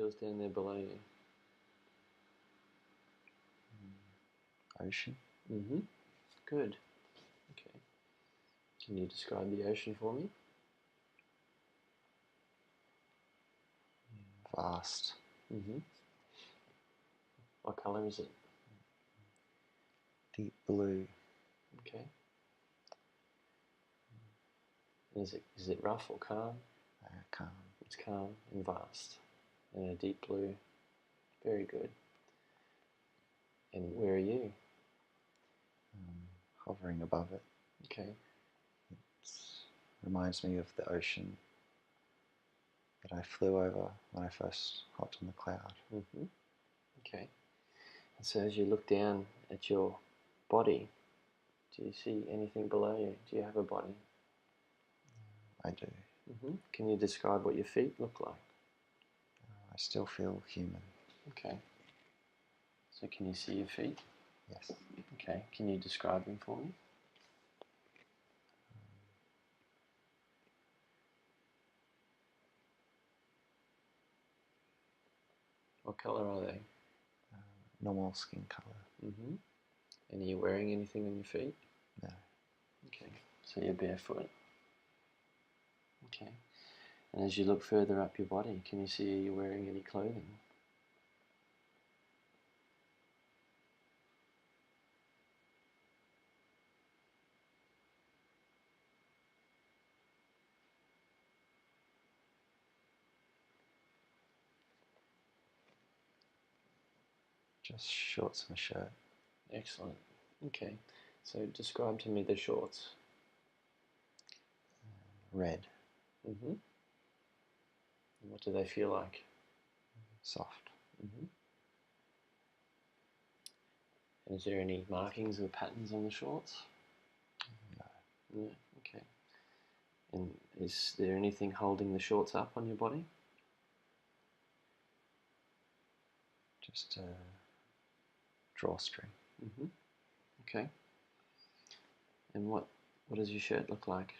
feels down there below you? Ocean. Good. Okay. Can you describe the ocean for me? Vast. What colour is it? Deep blue. Okay. Is it rough or calm? Calm. It's calm and vast. And a deep blue. Very good. And where are you? Hovering above it. Okay. It reminds me of the ocean that I flew over when I first hopped on the cloud. Okay. And so as you look down at your body, do you see anything below you? Do you have a body? I do. Can you describe what your feet look like? I still feel human. Okay. So can you see your feet? Yes. Okay. Can you describe them for me? What colour are they? Normal skin colour. And are you wearing anything on your feet? No. Okay. So you're barefoot. Okay. And as you look further up your body, can you see, are you wearing any clothing? Just shorts and a shirt. Excellent. Okay. So describe to me the shorts. Red. And what do they feel like? Soft. And is there any markings or patterns on the shorts? No. No. Okay. And is there anything holding the shorts up on your body? Just a drawstring. Okay. And what does your shirt look like?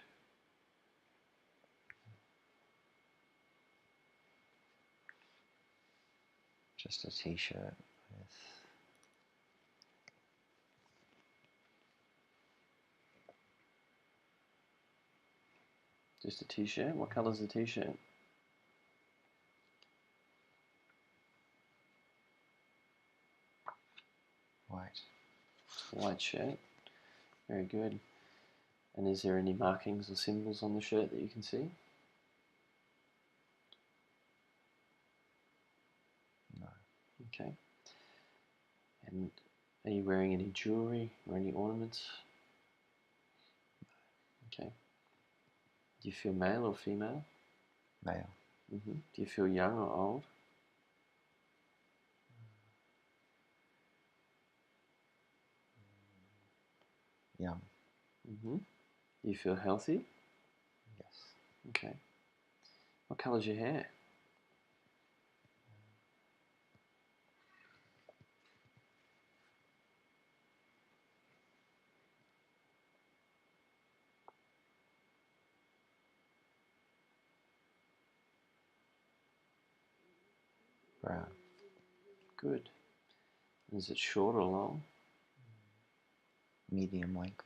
Just a t-shirt with Just a t-shirt? What colour's the t-shirt? white. White shirt. Very good. And is there any markings or symbols on the shirt that you can see? No. Okay. And are you wearing any jewellery or any ornaments? Okay. Do you feel male or female? Male. Do you feel young or old? Young. Do you feel healthy? Yes. Okay. What colour's your hair? Brown. Good. Is it short or long? Medium length.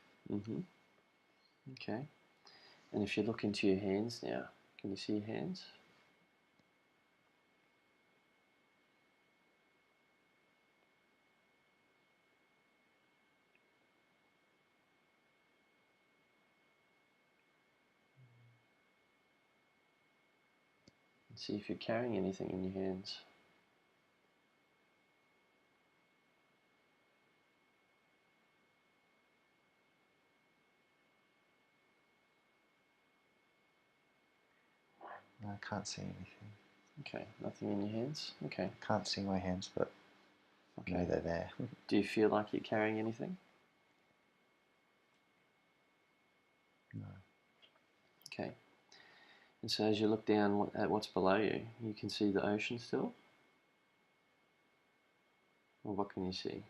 Okay. And if you look into your hands now, can you see your hands? And see if you're carrying anything in your hands. I can't see anything. Okay, nothing in your hands? Okay. Can't see my hands, but I know they're there. Do you feel like you're carrying anything? No. Okay. And so as you look down at what's below you, you can see the ocean still? Or what can you see?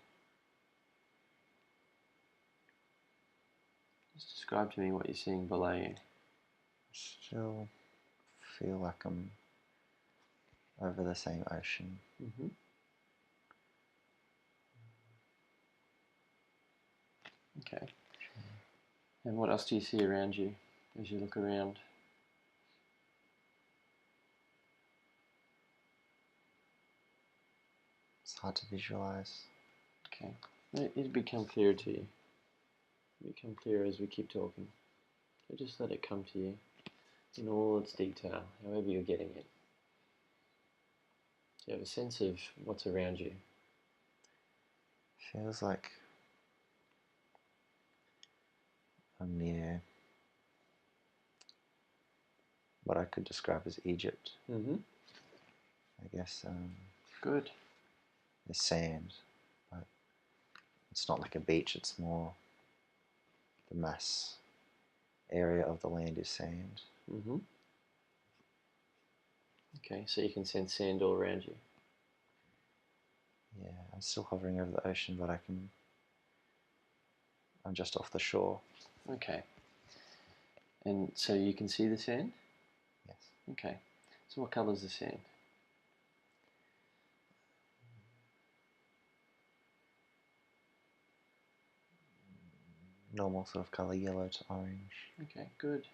Just describe to me what you're seeing below you. Still feel like I'm over the same ocean. Mm-hmm. Okay. And what else do you see around you as you look around? It's hard to visualize. Okay. It'll become clearer to you. It'll become clearer as we keep talking. So just let it come to you in all its detail, however you're getting it. So you have a sense of what's around you. Feels like I'm near what I could describe as Egypt. Mm-hmm. I guess Good. there's sand, but it's not like a beach, it's more the mass area of the land is sand. Mm-hmm. Okay, so you can sense sand all around you. Yeah, I'm still hovering over the ocean, but I'm just off the shore. Okay. And so you can see the sand? Yes. Okay. So what colour is the sand? Normal sort of colour, yellow to orange. Okay, good.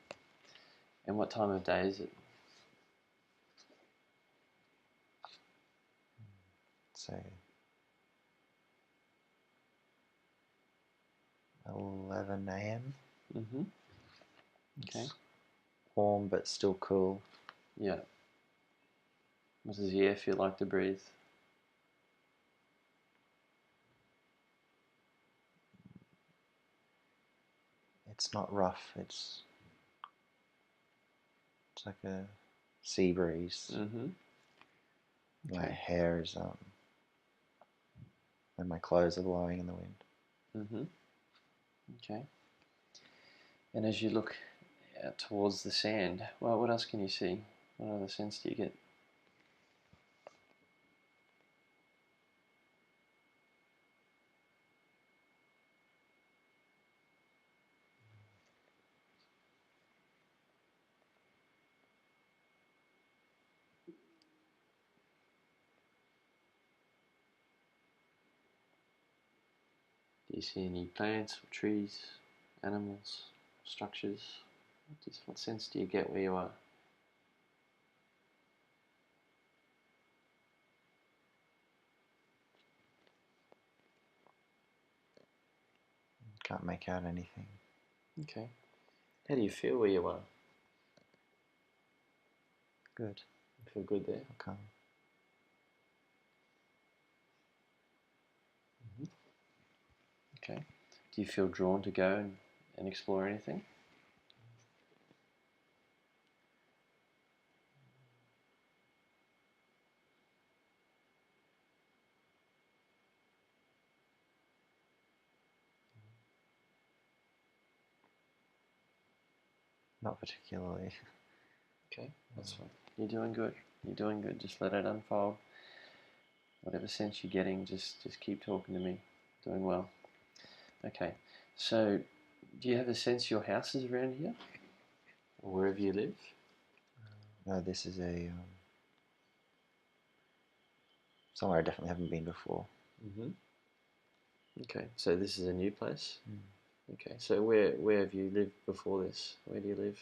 And what time of day is it? So 11 a.m. Mm-hmm. Okay. It's warm but still cool. Yeah. What does the air feel like to breathe? It's not rough, it's like a sea breeze. Mm-hmm. My Okay. hair is and my clothes are blowing in the wind. Mm-hmm. Okay. And as you look out towards the sand, well, what else can you see? What other sense do you get? Do you see any plants or trees, animals, structures? What sense do you get where you are? Can't make out anything. Okay. How do you feel where you are? Good. You feel good there? Calm. Mm-hmm. Okay. Do you feel drawn to go and explore anything? Not particularly. Okay, that's fine. You're doing good. You're doing good. Just let it unfold. Whatever sense you're getting, just keep talking to me. Doing well. Okay. So, do you have a sense your house is around here, or wherever you live? No, this is a somewhere I definitely haven't been before. Mm-hmm. Okay. So this is a new place. Mm. Okay. So where have you lived before this? Where do you live?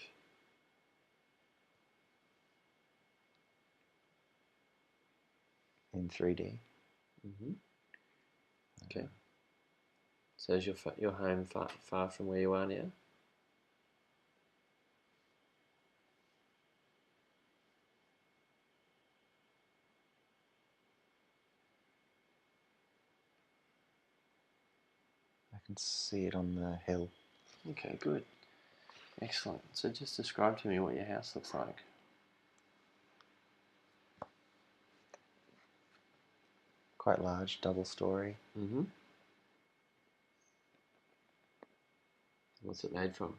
In 3D. Mm-hmm. Okay. So is your home far from where you are now? I can see it on the hill. Okay. Good. Excellent. So just describe to me what your house looks like. Quite large, double story. Mm-hmm. What's it made from?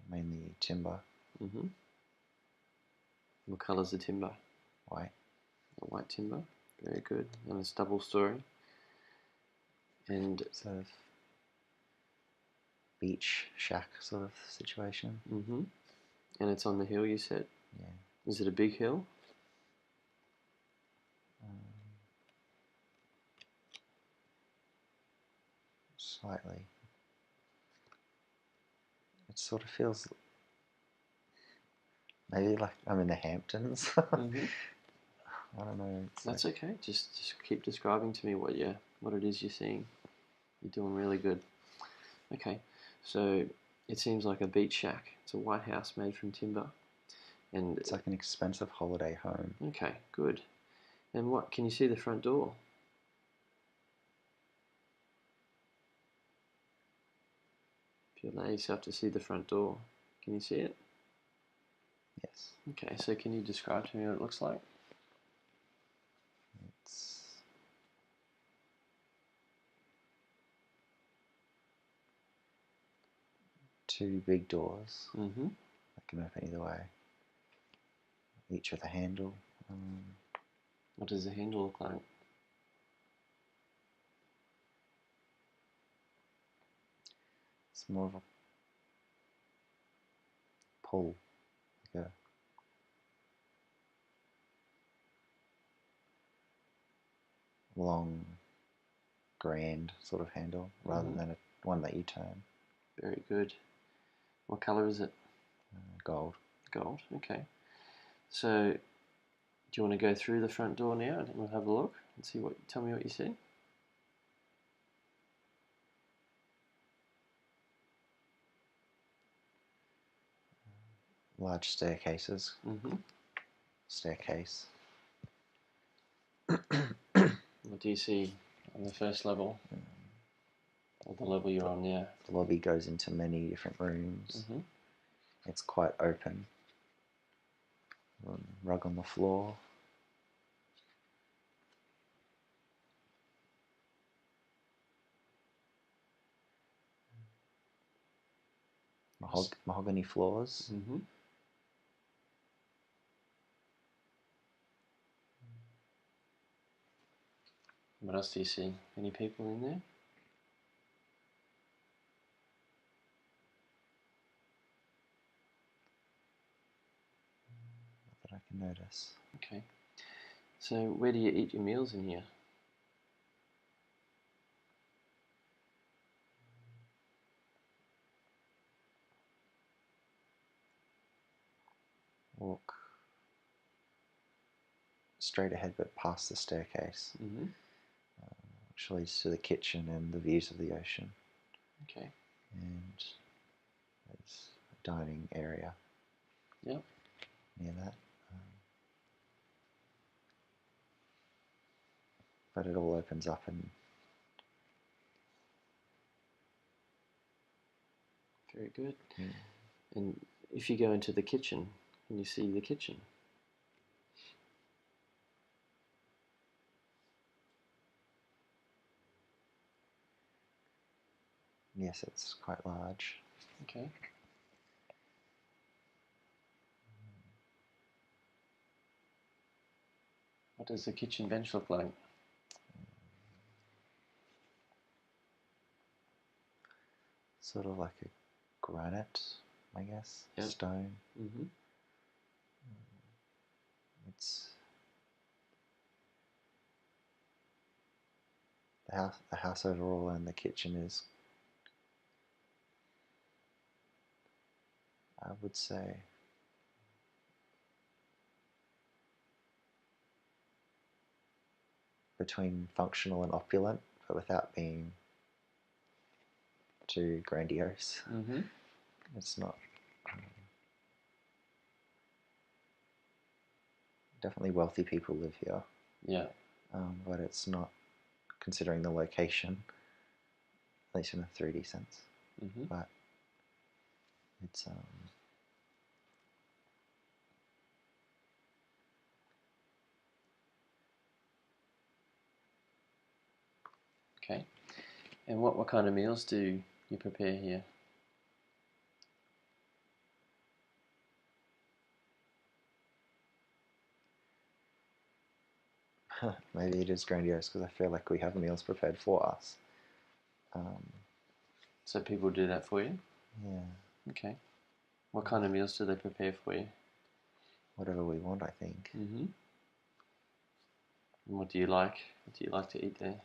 Mainly timber. Mm-hmm. What colour's the timber? White. White timber. Very good. And it's double story. And Sort of beach shack sort of situation. mm-hmm. And it's on the hill, you said? Yeah. Is it a big hill? Slightly. It sort of feels maybe like I'm in the Hamptons. Mm-hmm. I don't know. That's okay. Just keep describing to me what it is you're seeing. You're doing really good. Okay, so it seems like a beach shack. It's a white house made from timber, and it's like an expensive holiday home. Okay, good. And what can you see the front door? If you allow yourself to see the front door, can you see it? Yes. Okay, so can you describe to me what it looks like? It's two big doors Mm-hmm. that can open either way, each with a handle. What does the handle look like? It's more of a pull, like a long, grand sort of handle, rather than one that you turn. Very good. What colour is it? Gold. Gold. Okay. So, do you want to go through the front door now and we'll have a look and see what? Tell me what you see. Large staircases. Mm-hmm. Staircase. What do you see on the first level? Or the level you're on now? The lobby goes into many different rooms. Mm-hmm. It's quite open. Rug on the floor. Mahogany floors. Mm-hmm. What else do you see? Any people in there? That I can notice. Okay. So where do you eat your meals in here? Walk straight ahead but past the staircase, Mm-hmm. which leads to the kitchen and the views of the ocean. Okay. And there's a dining area. Yep. Near that. But it all opens up and Very good. yeah. And if you go into the kitchen, can you see the kitchen? Yes, it's quite large. Okay. What does the kitchen bench look like? Sort of like a granite, I guess. Yep. Stone. Mm-hmm. It's the house overall, and the kitchen is, I would say, between functional and opulent, but without being too grandiose. Mm-hmm. It's not. Definitely wealthy people live here. Yeah. But it's not, considering the location, at least in a 3D sense. Mm-hmm. But it's Okay. And what kind of meals do you prepare here? maybe it is grandiose because I feel like we have meals prepared for us. So people do that for you? Yeah. Okay. What kind of meals do they prepare for you? whatever we want, I think. Mm-hmm. And what do you like? What do you like to eat there?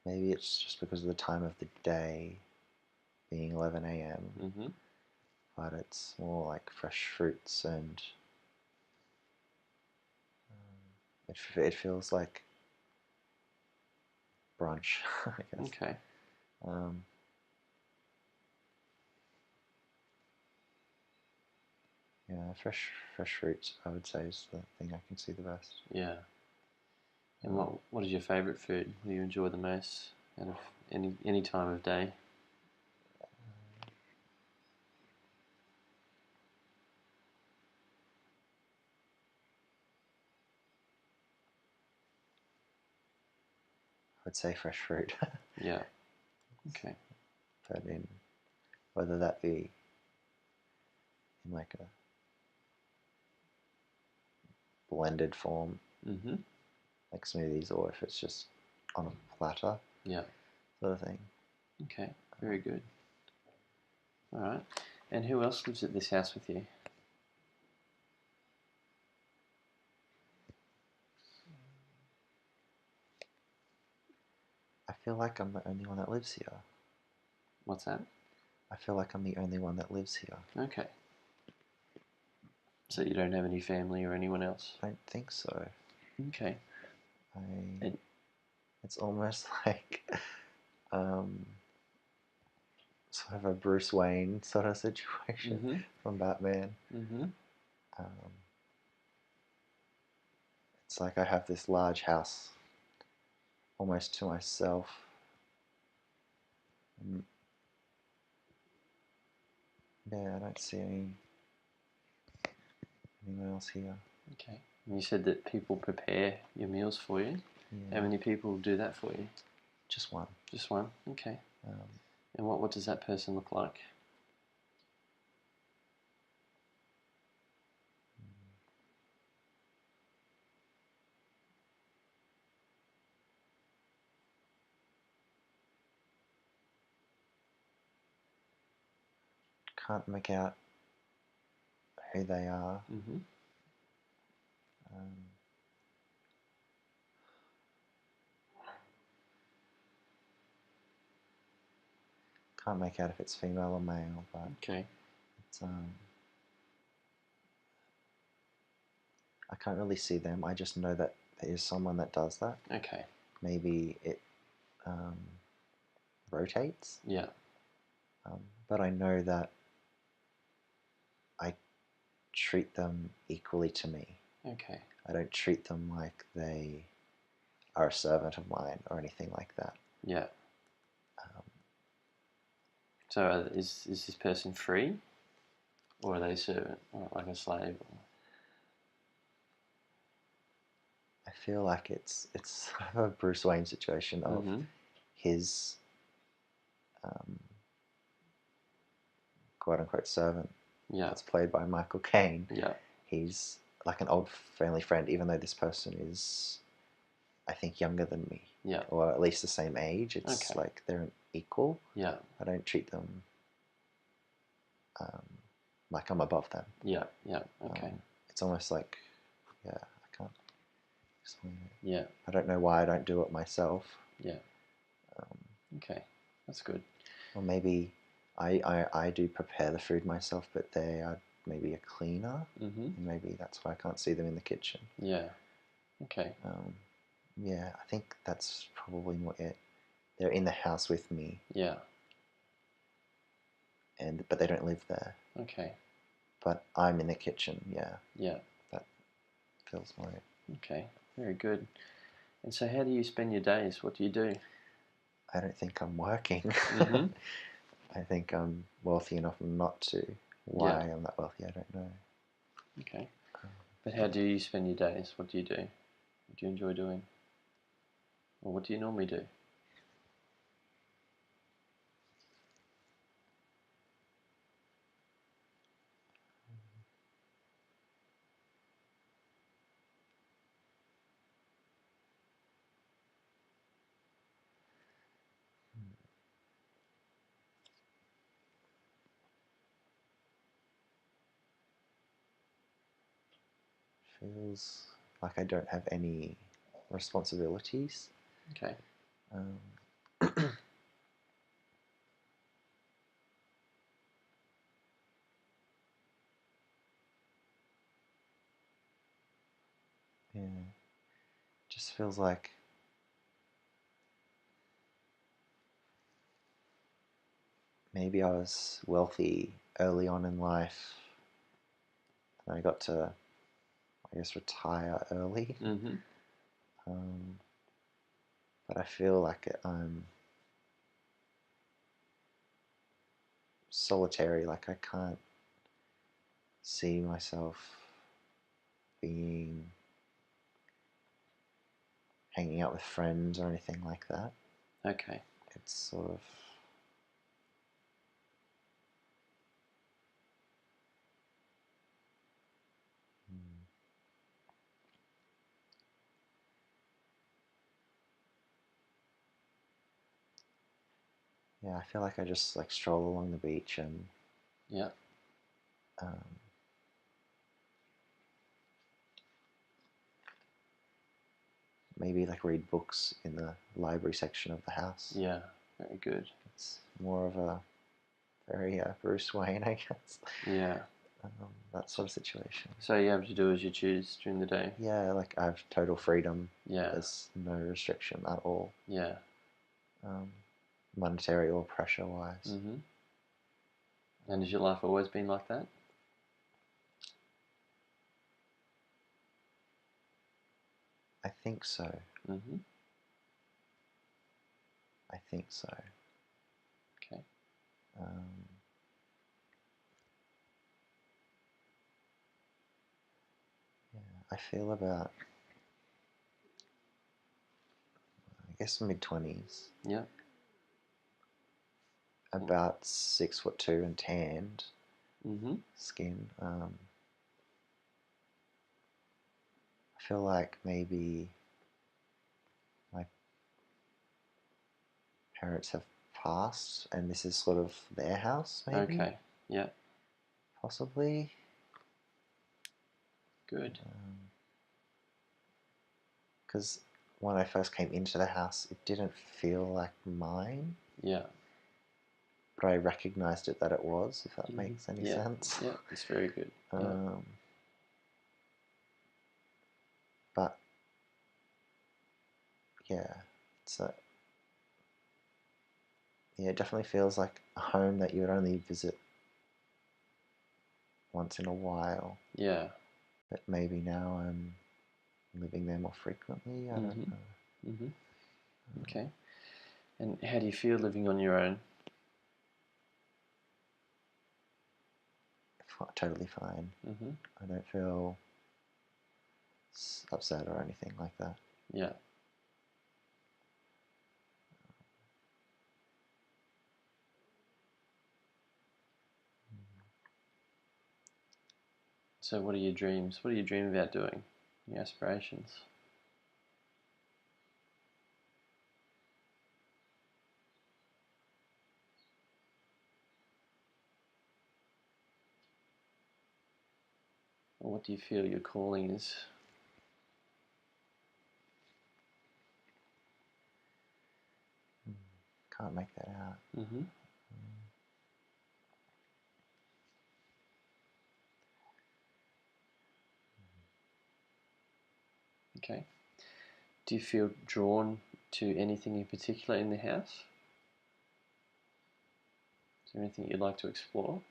Maybe it's just because of the time of the day being 11 a.m., Mm-hmm. but it's more like fresh fruits and it feels like brunch, I guess. Okay. Yeah, fresh fruits, I would say, is the thing I can see the best. Yeah. And what is your favourite food? What do you enjoy the most out of any time of day? I would say fresh fruit. Yeah. Okay. But in whether that be in like a blended form, Mm-hmm. like smoothies, or if it's just on a platter, Yeah. sort of thing. Okay. Very good. All right. And who else lives at this house with you? I feel like I'm the only one that lives here. What's that? I feel like I'm the only one that lives here. Okay. So you don't have any family or anyone else? I don't think so. Okay. And It's almost like sort of a Bruce Wayne sort of situation mm-hmm. from Batman. Mm-hmm. Um, it's like I have this large house almost to myself. And yeah, I don't see anyone else here. Okay. And you said that people prepare your meals for you. Yeah. How many people do that for you? Just one. Just one? Okay. And what does that person look like? Can't make out who they are. Mm-hmm. Can't make out if it's female or male, but Okay. it's I can't really see them. I just know that there is someone that does that. Okay. Maybe it rotates. Yeah. But I know that I treat them equally to me. Okay. I don't treat them like they are a servant of mine or anything like that. Yeah. So is this person free, or are they a servant, or like a slave? Or... I feel like it's sort of a Bruce Wayne situation of his quote unquote servant. Yeah. That's played by Michael Caine. Yeah. He's like an old family friend, even though this person is, I think, younger than me. Yeah. Or at least the same age. It's Okay. like they're an equal. Yeah. I don't treat them like I'm above them. Yeah. Yeah. Okay. It's almost like, yeah, I can't explain it. Yeah. I don't know why I don't do it myself. Yeah. Okay, that's good. Or maybe I do prepare the food myself, but they are maybe a cleaner. Mm-hmm. And maybe that's why I can't see them in the kitchen. Yeah. Okay. Yeah, I think that's probably more it. They're in the house with me. Yeah. But they don't live there. Okay. But I'm in the kitchen. Yeah. Yeah. That feels more it. Okay. Very good. And so, how do you spend your days? What do you do? I don't think I'm working. Mm-hmm. I think I'm wealthy enough not to. Why I'm that wealthy, I don't know. Okay. But how do you spend your days? What do you do? What do you enjoy doing? Or what do you normally do? feels like I don't have any responsibilities. Okay. Yeah, just feels like maybe I was wealthy early on in life and I got to, I guess, retire early. Mm-hmm. But I feel like I'm solitary, like I can't see myself being hanging out with friends or anything like that. Okay. It's sort of yeah, I feel like I just like stroll along the beach and yeah, um, maybe like read books in the library section of the house. yeah, very good. It's more of a very Bruce Wayne, I guess. Yeah. That sort of situation. So you're able to do as you choose during the day? Yeah, like I have total freedom. Yeah. There's no restriction at all. Yeah. Monetary or pressure-wise. Mm-hmm. And has your life always been like that? I think so. Mm-hmm. I think so. Okay. Yeah, I feel about, I guess, mid-20s. Yeah. About 6'2" and tanned Mm-hmm. skin. I feel like maybe my parents have passed and this is sort of their house, maybe. Okay. Yeah. Possibly. Good. Because when I first came into the house, it didn't feel like mine. Yeah. But I recognized it that it was, if that Mm-hmm. makes any Yeah. sense. Yeah, it's very good. Yeah. But yeah, it definitely feels like a home that you would only visit once in a while. Yeah. But maybe now I'm living there more frequently. I don't know. Mm-hmm. Okay. And how do you feel living on your own? Totally fine. Mm-hmm. I don't feel upset or anything like that. Yeah. So what are your dreams? What do you dream about doing? Your aspirations? Or what do you feel your calling is? Can't make that out. Mm-hmm. Okay. Do you feel drawn to anything in particular in the house? Is there anything you'd like to explore?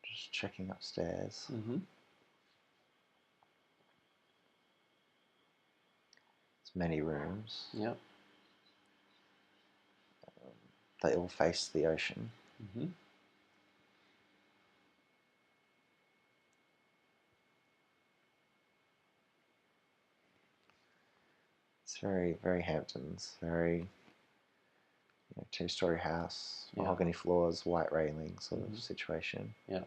Just checking upstairs. Mm-hmm. There's many rooms. Yep. They all face the ocean. Mm-hmm. It's very, very Hamptons. Very, two-story house, Yeah. mahogany floors, white railing sort of situation. Yeah.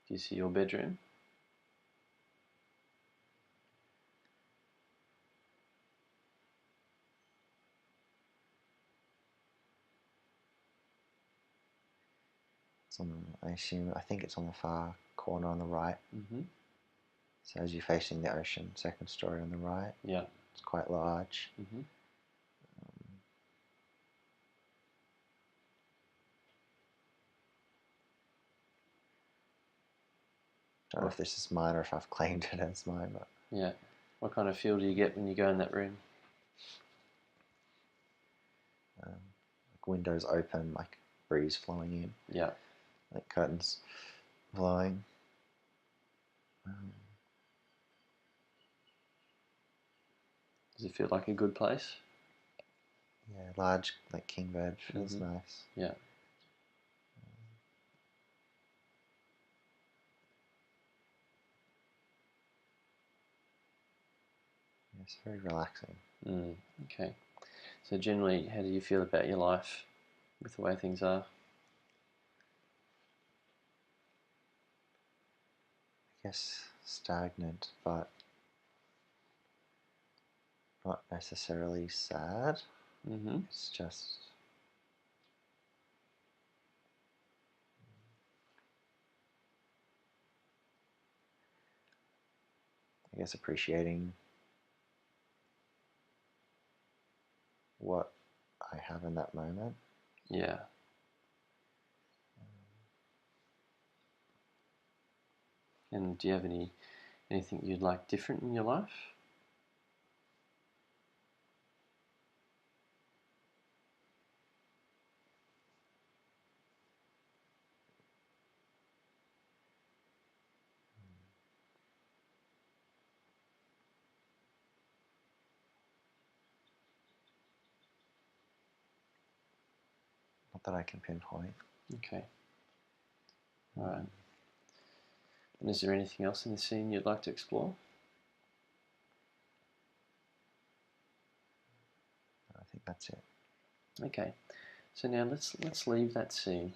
Do you see your bedroom? It's on, I think it's on the far corner on the right. Mm-hmm. So as you're facing the ocean, second story on the right. Yeah. It's quite large. Mm-hmm. Don't know if this is mine or if I've claimed it as mine, but Yeah. What kind of feel do you get when you go in that room? like windows open, like breeze flowing in. Yeah. Like curtains blowing. Does it feel like a good place? Yeah, large, like king bed, feels Mm-hmm. nice. Yeah. Yeah, it's very relaxing. Okay. So generally, how do you feel about your life with the way things are? I guess stagnant, but not necessarily sad. Mm-hmm. It's just I guess appreciating what I have in that moment. Yeah. And do you have anything you'd like different in your life? Not that I can pinpoint. Okay. All right. And is there anything else in the scene you'd like to explore? I think that's it. Okay. So now let's leave that scene.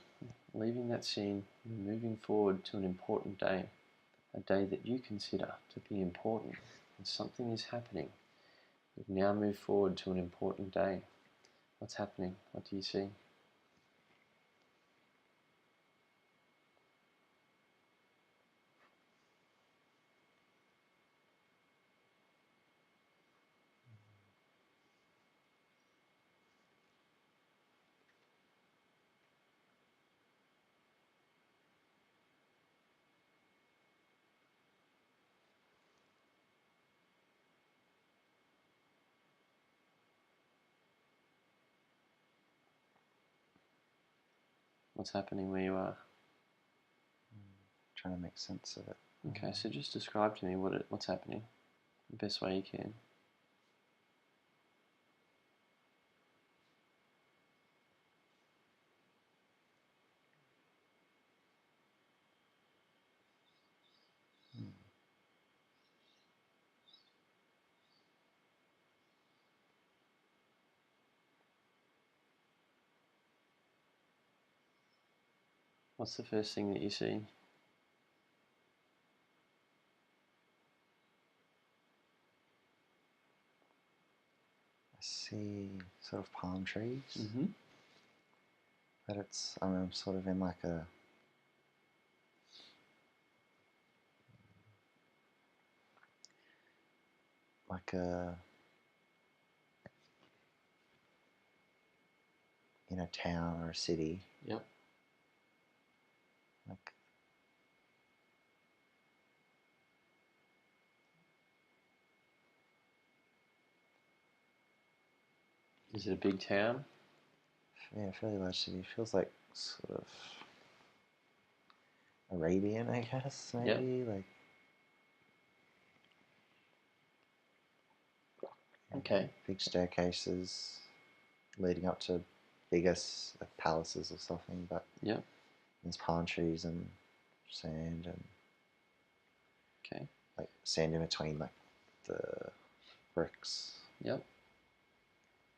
Leaving that scene, moving forward to an important day, a day that you consider to be important, and something is happening. We've now moved forward to an important day. What's happening? What do you see? What's happening where you are? Trying to make sense of it. Okay, so just describe to me what's happening, the best way you can. What's the first thing that you see? I see sort of palm trees, Mm-hmm. but I'm sort of in like a in a town or a city. Yep. Like Is it a big town? yeah, fairly large city. It feels like sort of Arabian, I guess, maybe. Yep. Like Okay. big staircases leading up to bigger palaces or something, but Yep. there's palm trees and sand and Okay. like sand in between like the bricks. Yep.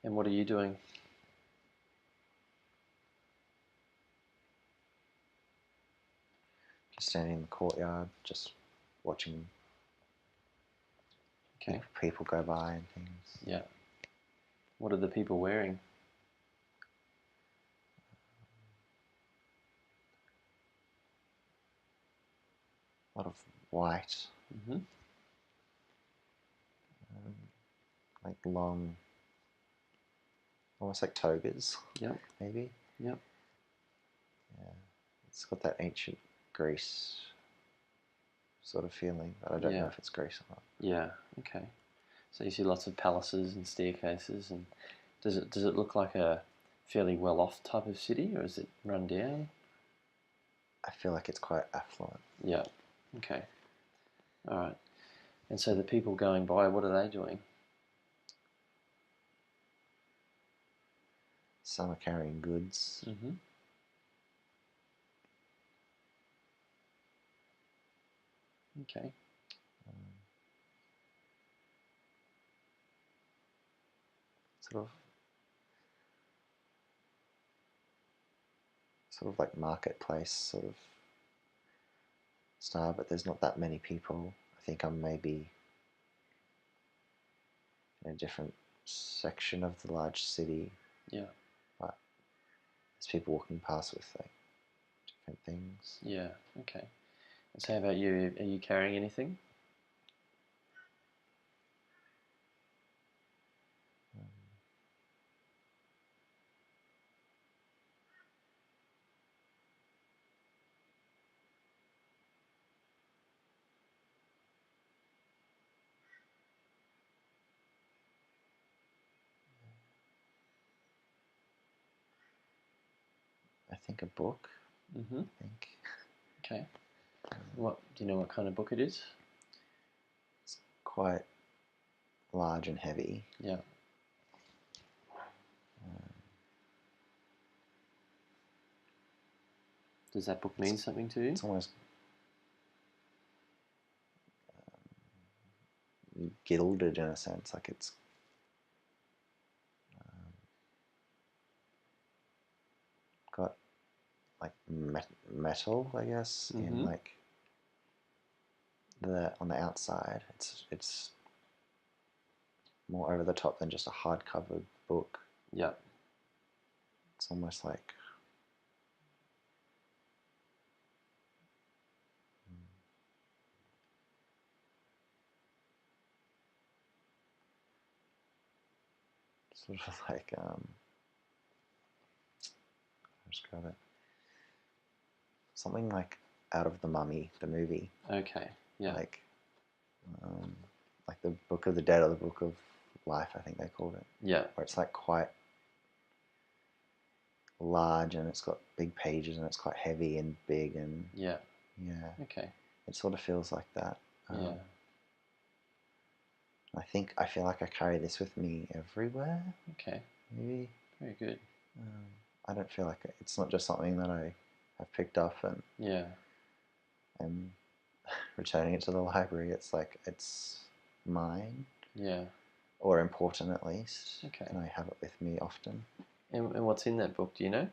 And what are you doing? standing in the courtyard, just watching Okay. people go by and things. Yeah. What are the people wearing? A lot of white, Mm-hmm. like long, almost like togas. Yep. Maybe. Yep. Yeah, it's got that ancient Greece sort of feeling, but I don't know if it's Greece or not. Yeah. Okay. So you see lots of palaces and staircases, and does it look like a fairly well-off type of city, or is it run down? I feel like it's quite affluent. Yeah. Okay. All right. And so the people going by, what are they doing? Some are carrying goods. Mm-hmm. Okay. Sort of like marketplace sort of style, but there's not that many people. I think I'm maybe in a different section of the large city. Yeah. But there's people walking past with like different things. Yeah. Okay. And so how about you? Are you carrying anything? I think a book. Mm-hmm. I think. Okay. What do you know? What kind of book it is? It's quite large and heavy. Yeah. Does that book mean something to you? It's almost gilded in a sense, like it's got like metal, I guess, Mm-hmm. in like on the outside. It's more over the top than just a hardcover book. Yeah. It's almost like sort of like how to describe it. Something like out of the Mummy, the movie. Okay. Yeah. Like the Book of the Dead or the Book of Life, I think they called it. Yeah. Where it's like quite large and it's got big pages and it's quite heavy and big and Yeah. yeah. Okay. It sort of feels like that. Yeah. I feel like I carry this with me everywhere. Okay. Maybe. Very good. I don't feel like it's not just something that I have picked up and Yeah. am returning it to the library. It's like it's mine. Yeah. Or important at least. Okay. And I have it with me often. And what's in that book? Do you know?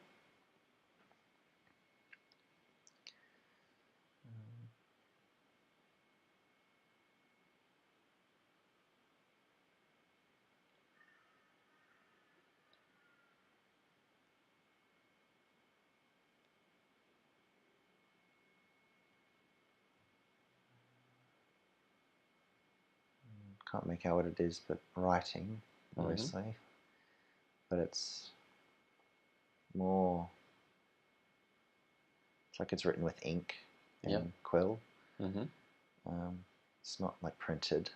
Can't make out what it is, but writing, obviously. Mm-hmm. But it's more. It's like it's written with ink and quill. Mm-hmm. It's not like printed.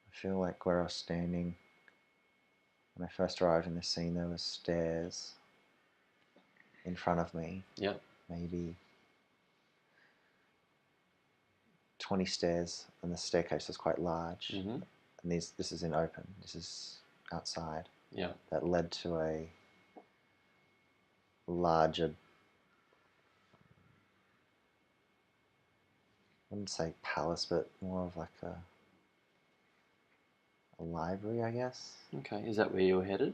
I feel like where I was standing when I first arrived in this scene, there were stairs in front of me. Yep. Maybe 20 stairs, and the staircase was quite large. Mm-hmm. And this is in open. This is outside. Yeah. That led to a larger. I wouldn't say palace, but more of like a library, I guess. Okay. Is that where you're headed?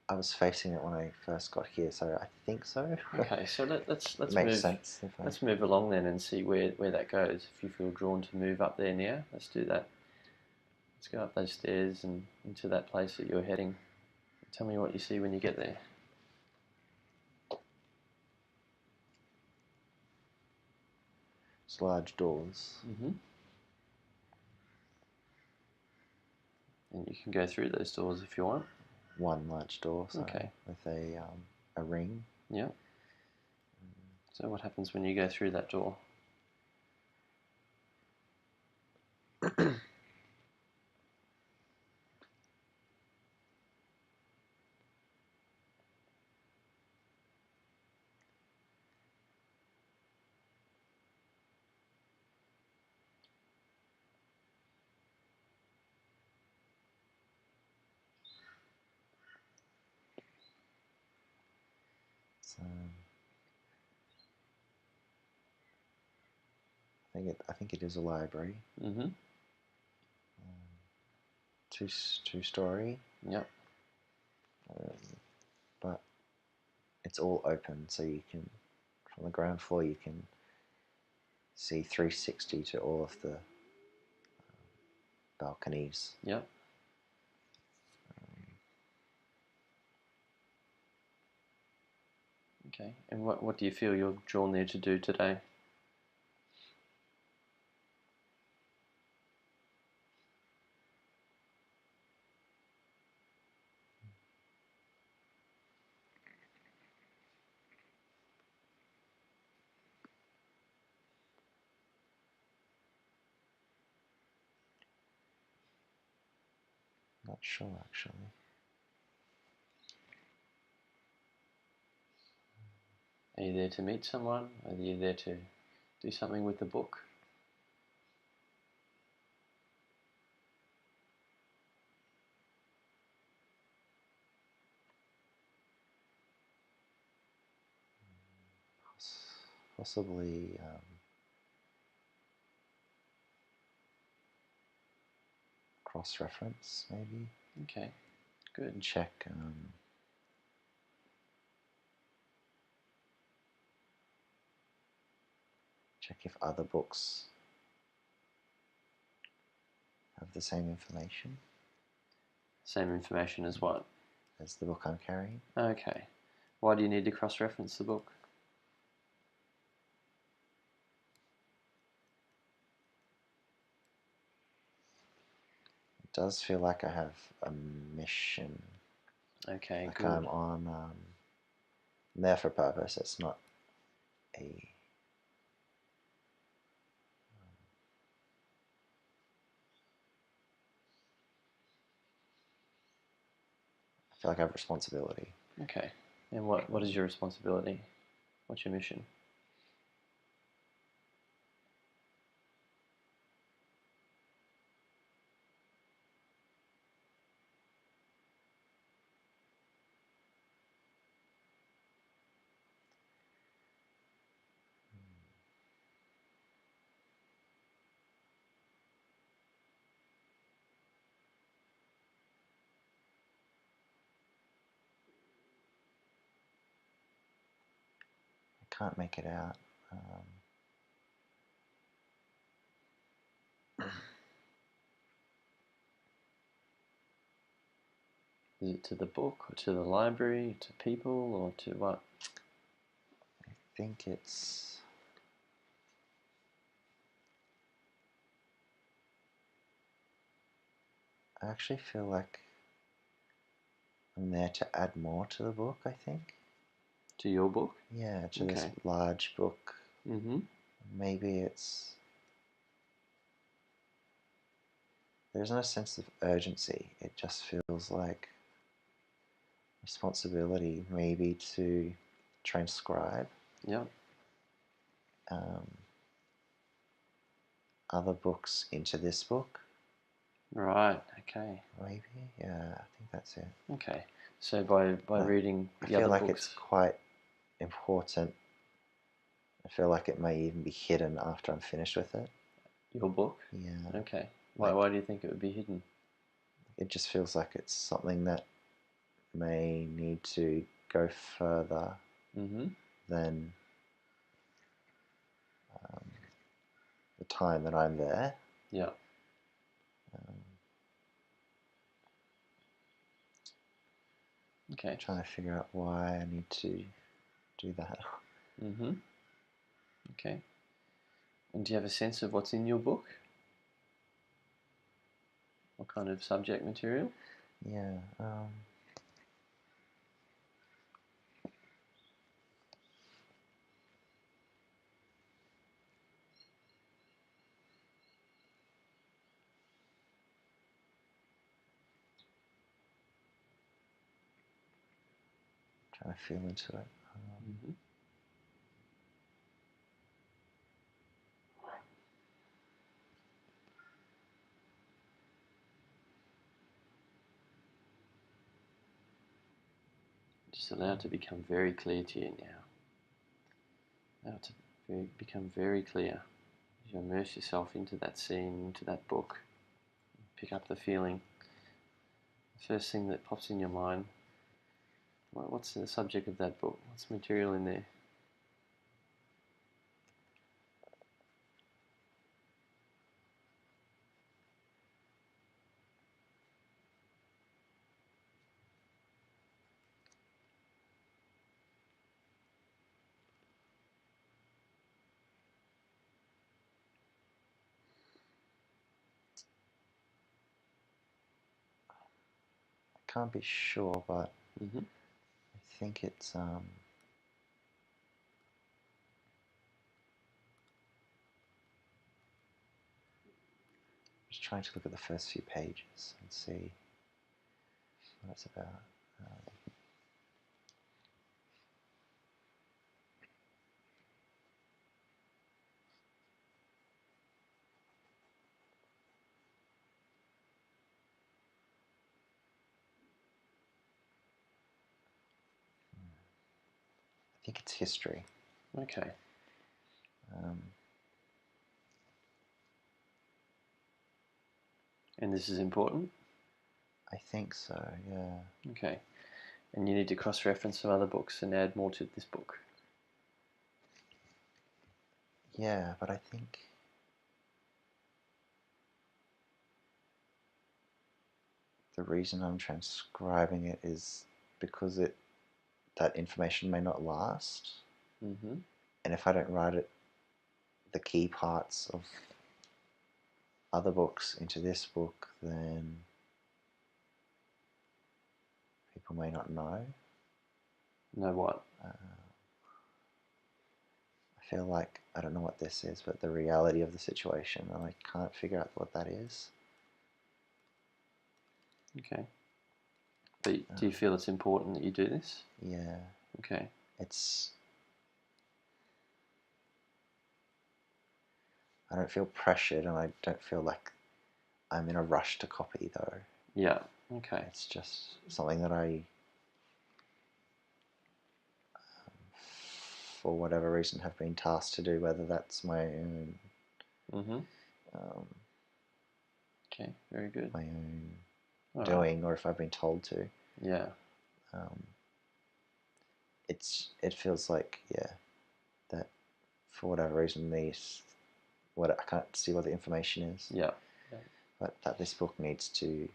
I was facing it when I first got here, so I think so. Okay, so let's It makes move. sense. Let's move along then and see where that goes. If you feel drawn to move up there now, let's do that. Let's go up those stairs and into that place that you're heading. Tell me what you see when you get there. It's large doors. And you can go through those doors if you want. One large door, so Okay. with a ring. Yeah. So what happens when you go through that door? So I think it is a library. Mm-hmm. Two-story. Yep. But it's all open, so you can, from the ground floor, you can see 360 to all of the balconies. Yep. Okay. And what do you feel you're drawn there to do today? Not sure, actually. Are you there to meet someone? Are you there to do something with the book? Possibly cross-reference, maybe. Okay, good. And check if other books have the same information Same information as what? as the book I'm carrying. Okay. Why do you need to cross-reference the book? It does feel like I have a mission. Okay, like good. I'm on there for a purpose. It's not a I feel like I have responsibility. Okay. And what is your responsibility? What's your mission? I can't make it out. Is it to the book, or to the library, to people, or to what? I think it's I actually feel like I'm there to add more to the book, I think. To your book? Yeah, to this large book. Mm-hmm. Maybe there's no sense of urgency. It just feels like responsibility, maybe to transcribe Yep. other books into this book. Right, okay. Maybe, yeah, I think that's it. Okay. So by reading I the feel other like books... it's quite important. I feel like it may even be hidden after I'm finished with it. Your book? Yeah. Okay. Why do you think it would be hidden? It just feels like it's something that may need to go further than the time that I'm there. Yeah. Okay. Trying to figure out why I need to do that. Okay. And do you have a sense of what's in your book? What kind of subject material? Yeah. Trying to feel into it. Just allow it to become very clear to you now. Allow it to become very clear as you immerse yourself into that scene, into that book. Pick up the feeling. The first thing that pops in your mind, what's the subject of that book? What's the material in there? I can't be sure, but I think it's just trying to look at the first few pages and see what it's about. I think it's history. Okay. And this is important? I think so, yeah. Okay. And you need to cross-reference some other books and add more to this book. Yeah, but I think the reason I'm transcribing it is because that information may not last. And if I don't write it, the key parts of other books into this book, then people may not know. Know what? I feel like I don't know what this is, but the reality of the situation, and I can't figure out what that is. Okay. But do you feel it's important that you do this? Yeah. Okay. I don't feel pressured, and I don't feel like I'm in a rush to copy, though. Yeah. Okay. It's just something that I, for whatever reason, have been tasked to do, whether that's my own okay, very good. my own All doing, or if I've been told to. Yeah. It feels like, yeah, that for whatever reason I can't see what the information is. Yeah. But that this book needs to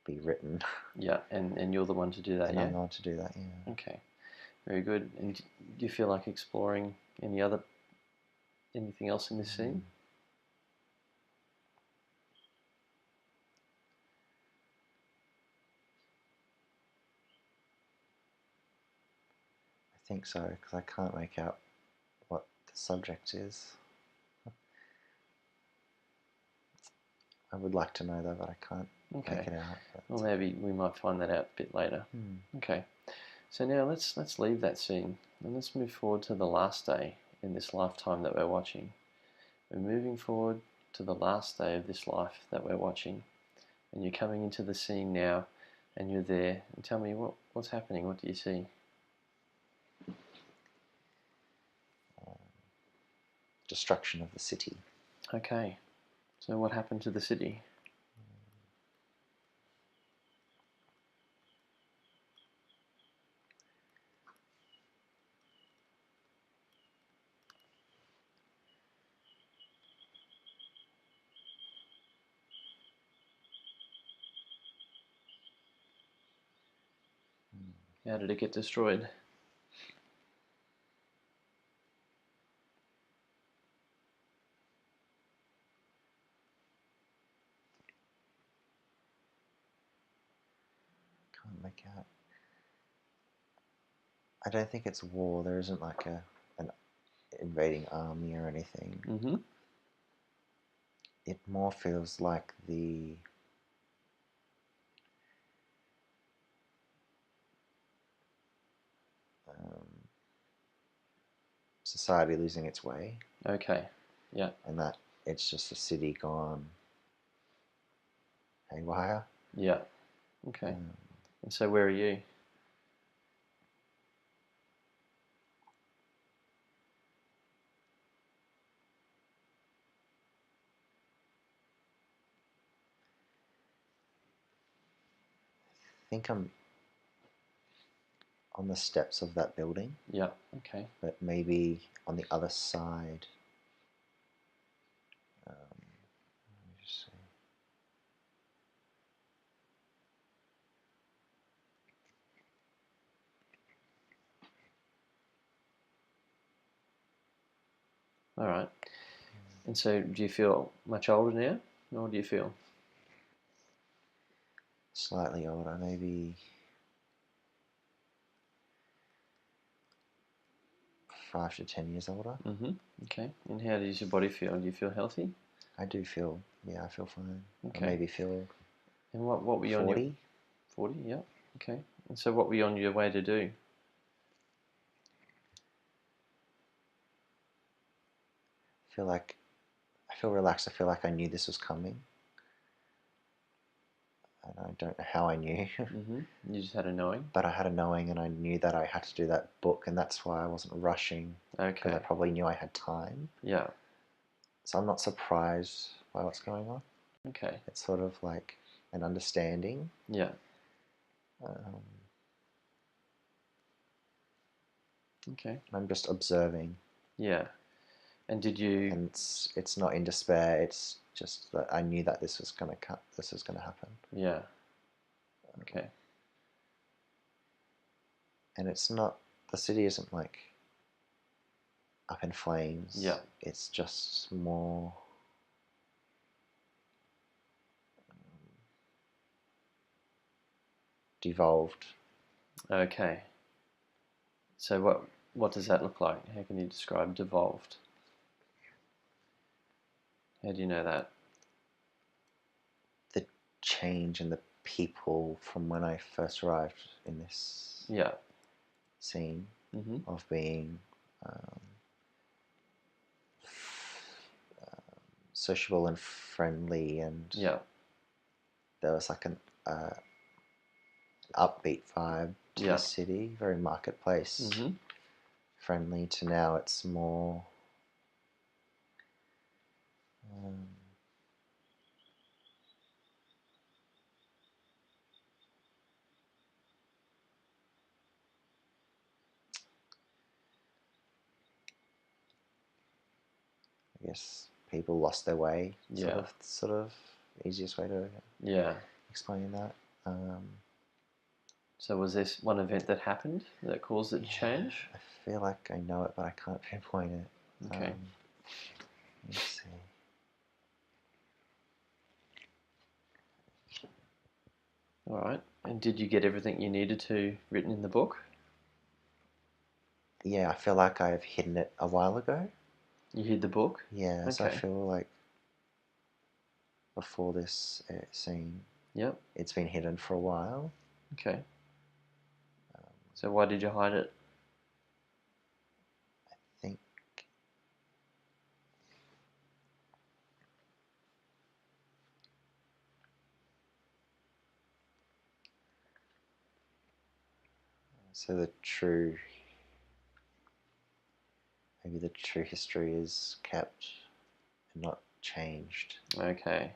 be written. Yeah, and you're the one to do that, and yeah? I'm the one to do that, yeah. Okay, very good. And do you feel like exploring anything else in this scene? I think so, because I can't make out what the subject is. I would like to know, though, but I can't make it out. But... Well, maybe we might find that out a bit later. Okay, so now let's leave that scene and let's move forward to the last day in this lifetime that we're watching. We're moving forward to the last day of this life that we're watching, and you're coming into the scene now, and you're there. And tell me what's happening. What do you see? Destruction of the city. Okay, so what happened to the city? How did it get destroyed? Can't make out. I don't think it's war. There isn't like an invading army or anything. Mm-hmm. It more feels like the society losing its way. Okay. Yeah. And that it's just a city gone haywire. Yeah. Okay. And so where are you? I think I'm on the steps of that building. Yeah. Okay. But maybe on the other side. Let me just see. All right. And so do you feel much older now? Or do you feel? Slightly older, maybe 5 to 10 years older. Mm-hmm. Okay. And how does your body feel? Do you feel healthy? I do feel, I feel fine. Okay. I maybe feel. And what were you 40? on your 40? Yeah. Okay. And so what were you on your way to do? I feel relaxed. I feel like I knew this was coming. And I don't know how I knew. Mm-hmm. You just had a knowing? But I had a knowing, and I knew that I had to do that book, and that's why I wasn't rushing. Okay. Because I probably knew I had time. Yeah. So I'm not surprised by what's going on. Okay. It's sort of like an understanding. Yeah. Okay. I'm just observing. Yeah. And did you? And it's not in despair. It's just that I knew that this was gonna happen. Yeah. Okay. And it's not. The city isn't like up in flames. Yeah. It's just more. Devolved. Okay. So what does that look like? How can you describe devolved? How do you know that? The change in the people from when I first arrived in this scene of being sociable and friendly, and there was like an upbeat vibe to the city, very marketplace friendly, to now it's more I guess people lost their way. Sort of easiest way to explain that. So was this one event that happened that caused it to change? I feel like I know it, but I can't pinpoint it. Okay. Let's see. All right. And did you get everything you needed to written in the book? Yeah, I feel like I've hidden it a while ago. You hid the book? Yeah, okay. So I feel like before this scene, it's been hidden for a while. Okay. So why did you hide it? I think so maybe the true history is kept and not changed. Okay.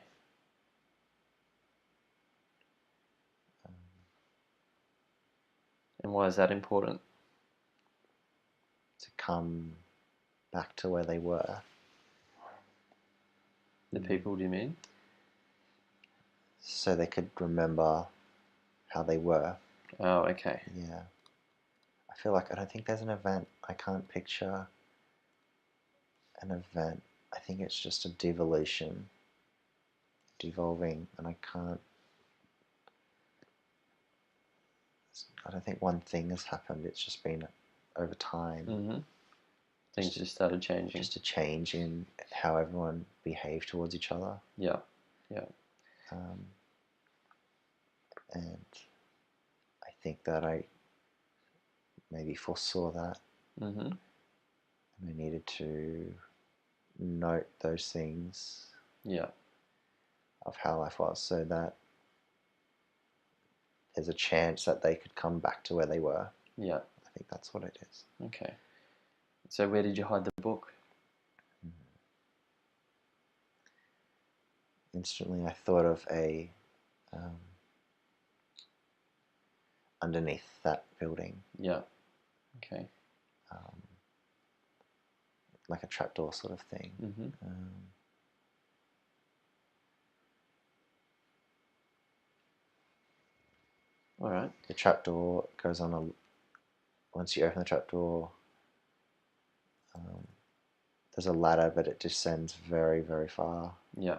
And why is that important? To come back to where they were. The people, do you mean? So they could remember how they were. Oh, okay. Yeah. I feel like I don't think there's an event. I can't picture an event. I think it's just a devolution, devolving, and I don't think one thing has happened. It's just been over time. Mm-hmm. Things just started changing. Just a change in how everyone behaved towards each other. Yeah, yeah. And I think that I maybe foresaw that. Mm-hmm. And I needed to note those things. Yeah. Of how life was, so that there's a chance that they could come back to where they were. Yeah. I think that's what it is. Okay. So where did you hide the book? Instantly I thought of a underneath that building. Yeah. Okay. Like a trapdoor sort of thing. Mm-hmm. All right. The trapdoor goes on once you open the trapdoor, there's a ladder, but it descends very, very far. Yeah.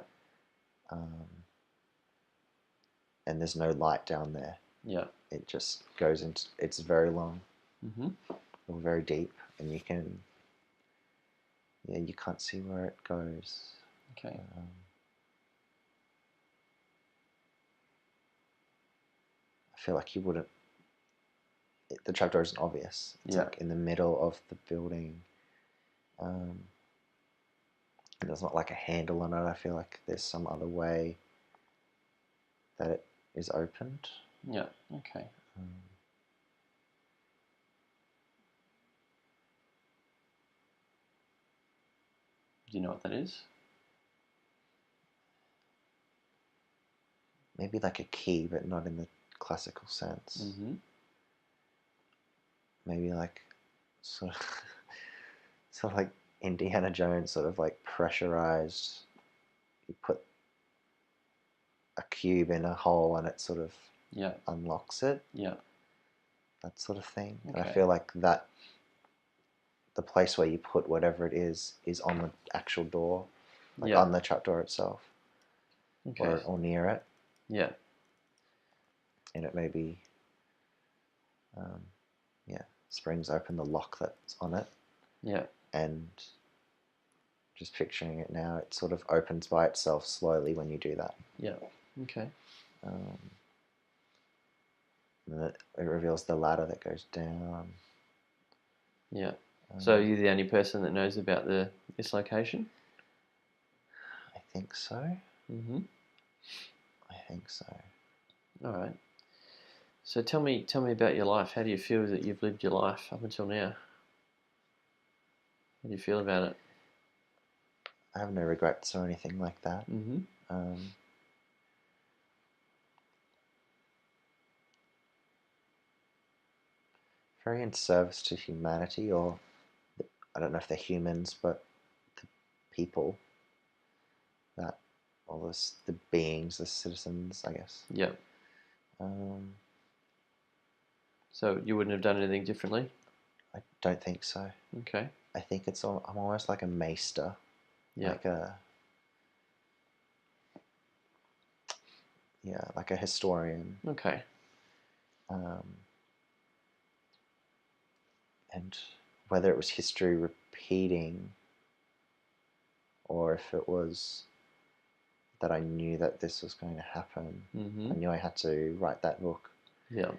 And there's no light down there. Yeah. It just goes into. It's very long. Mm-hmm. Or very deep, and you can. Yeah, you can't see where it goes. Okay. I feel like you wouldn't. The trapdoor isn't obvious. It's like in the middle of the building. And there's not like a handle on it. I feel like there's some other way that it is opened. Yeah. Okay. Do you know what that is? Maybe like a key, but not in the classical sense. Mm-hmm. Maybe like sort of like Indiana Jones, sort of like pressurized. You put a cube in a hole and it sort of unlocks it. Yeah. That sort of thing. Okay. And I feel like that the place where you put whatever it is on the actual door, like on the trapdoor itself. Okay. Or near it. Yeah. And it maybe springs open the lock that's on it. Yeah. And just picturing it now, it sort of opens by itself slowly when you do that. Yeah. Okay. And then it reveals the ladder that goes down. Yeah. So you're the only person that knows about this location? I think so. Mm-hmm. I think so. All right. So tell me about your life. How do you feel that you've lived your life up until now? How do you feel about it? I have no regrets or anything like that. Mm-hmm. Very in service to humanity, or I don't know if they're humans, but the people that, or the beings, the citizens, I guess. Yeah. So you wouldn't have done anything differently? I don't think so. Okay. I think I'm almost like a maester. Yeah. Like a historian. Okay. And whether it was history repeating, or if it was that I knew that this was going to happen, mm-hmm. I knew I had to write that book. Yeah.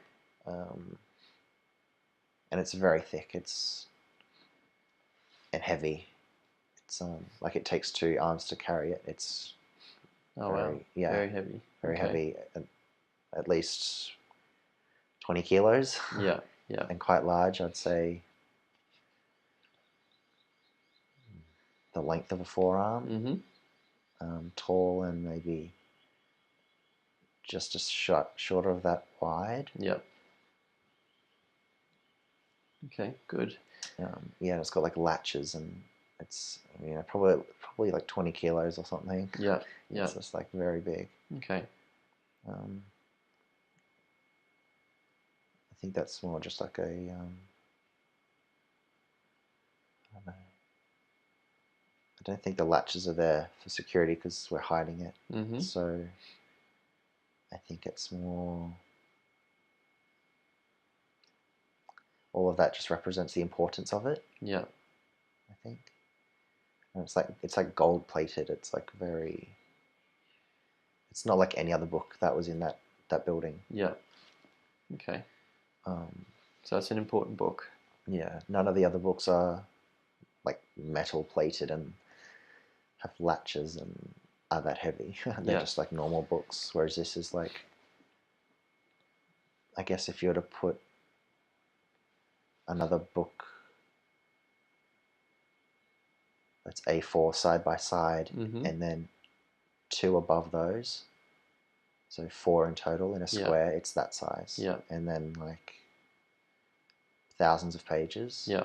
And it's very thick. And heavy. It's like it takes 2 arms to carry it. It's very heavy. Very heavy. At least 20 kilos. Yeah. Yeah. And quite large, I'd say. The length of a forearm. Mm-hmm. Tall and maybe just a shorter of that wide. Yeah. Okay, good. And it's got like latches, and it's probably like 20 kilos or something. Yeah, yeah. It's just like very big. Okay. I think that's more just like a don't know. I don't think the latches are there for security because we're hiding it. Mm-hmm. So I think it's more... all of that just represents the importance of it. Yeah. I think. And it's like gold plated. It's like very... it's not like any other book that was in that building. Yeah. Okay. So it's an important book. Yeah. None of the other books are like metal plated and have latches and are that heavy. They're just like normal books. Whereas this is like, I guess if you were to put another book that's A4 side by side, mm-hmm. and then 2 above those, so 4 in total in a square, it's that size. Yeah. And then like thousands of pages. Yeah.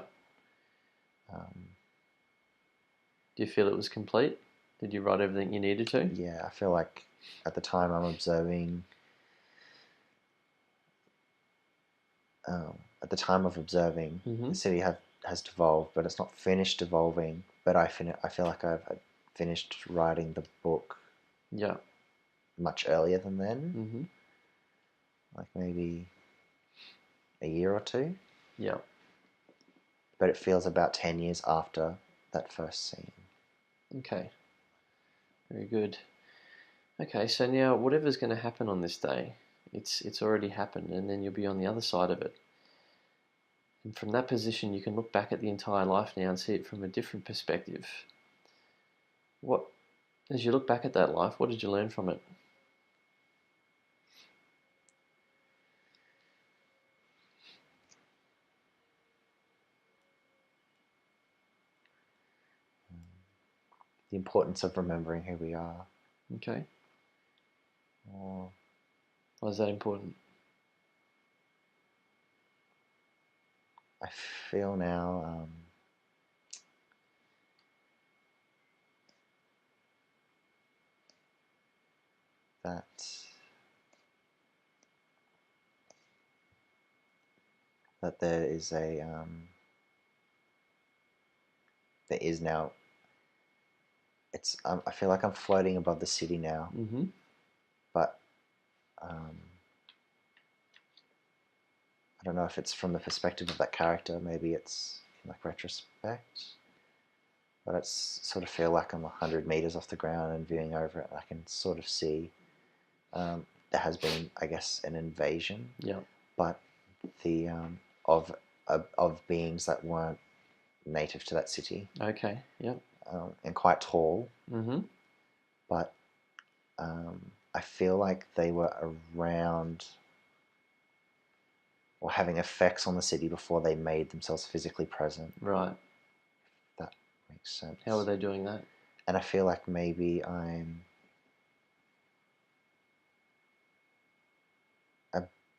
Do you feel it was complete? Did you write everything you needed to? Yeah, I feel like at the time I'm observing... at the time of observing, mm-hmm. the city has devolved, but it's not finished devolving. But I feel like I've finished writing the book. Yeah. Much earlier than then. Mm-hmm. Like maybe a year or 2. Yeah. But it feels about 10 years after that first scene. Okay. Very good. Okay, so now whatever's going to happen on this day, it's already happened, and then you'll be on the other side of it. And from that position, you can look back at the entire life now and see it from a different perspective. As you look back at that life, what did you learn from it? The importance of remembering who we are. Okay. Or... why is that important? I feel now that there is there is now... I feel like I'm floating above the city now. Mm-hmm. But I don't know if it's from the perspective of that character. Maybe it's in like retrospect. But it's sort of feel like I'm 100 meters off the ground and viewing over it. I can sort of see there has been, I guess, an invasion. Yeah. But the of beings that weren't native to that city. Okay. Yeah. And quite tall. Mm-hmm. But I feel like they were around or having effects on the city before they made themselves physically present. Right. That makes sense. How are they doing that? And I feel like maybe I'm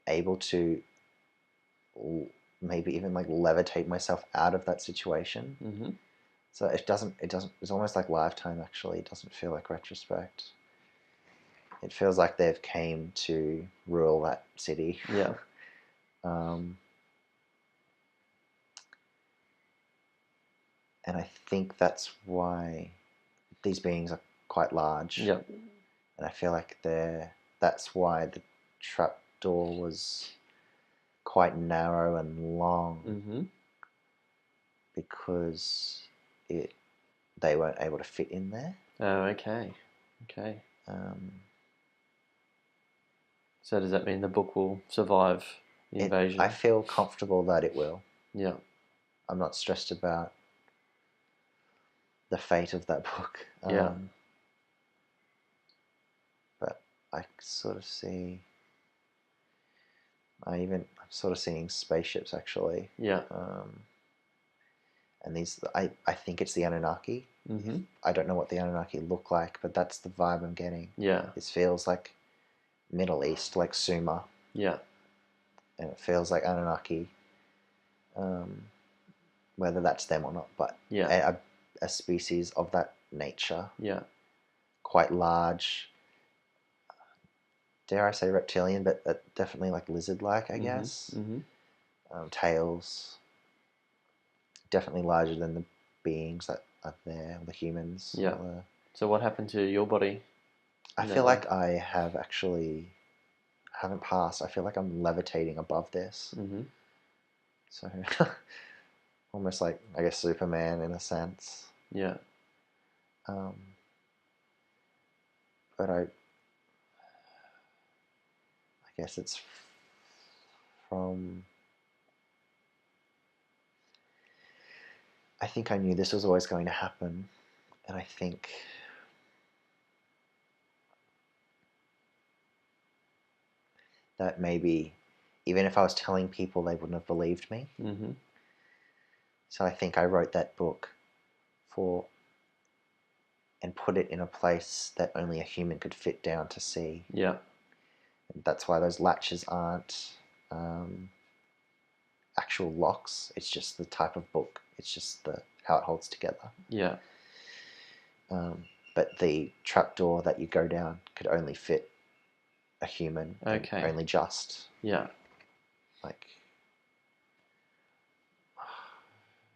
able to maybe even like levitate myself out of that situation. Mm-hmm. So it's almost like lifetime actually. It doesn't feel like retrospect. It feels like they've came to rule that city. Yeah. And I think that's why these beings are quite large. Yeah. And I feel like that's why the trapdoor was quite narrow and long. Mm-hmm. Because they weren't able to fit in there. Oh, okay. Okay. So does that mean the book will survive the invasion? I feel comfortable that it will. Yeah. I'm not stressed about the fate of that book. Yeah. But I sort of see... I'm sort of seeing spaceships actually. Yeah. And I think it's the Anunnaki. Mm-hmm. I don't know what the Anunnaki look like, but that's the vibe I'm getting. Yeah. This feels like Middle East, like Sumer. Yeah. And it feels like Anunnaki, whether that's them or not, but yeah. a species of that nature. Yeah. Quite large, dare I say reptilian, but definitely like lizard-like, I guess. Mm-hmm. Tails. Definitely larger than beings that are there, the humans. Yeah. So what happened to your body? I feel like I have actually haven't passed. I feel like I'm levitating above this. Mm-hmm. So almost like, I guess, Superman in a sense. Yeah. But I guess it's from... I think I knew this was always going to happen, and I think that maybe even if I was telling people, they wouldn't have believed me. Mm-hmm. So I think I wrote that book and put it in a place that only a human could fit down to see. Yeah. And that's why those latches aren't actual locks. It's just the type of book. It's just how it holds together. Yeah. But the trapdoor that you go down could only fit a human. Okay. Only just. Yeah. Like,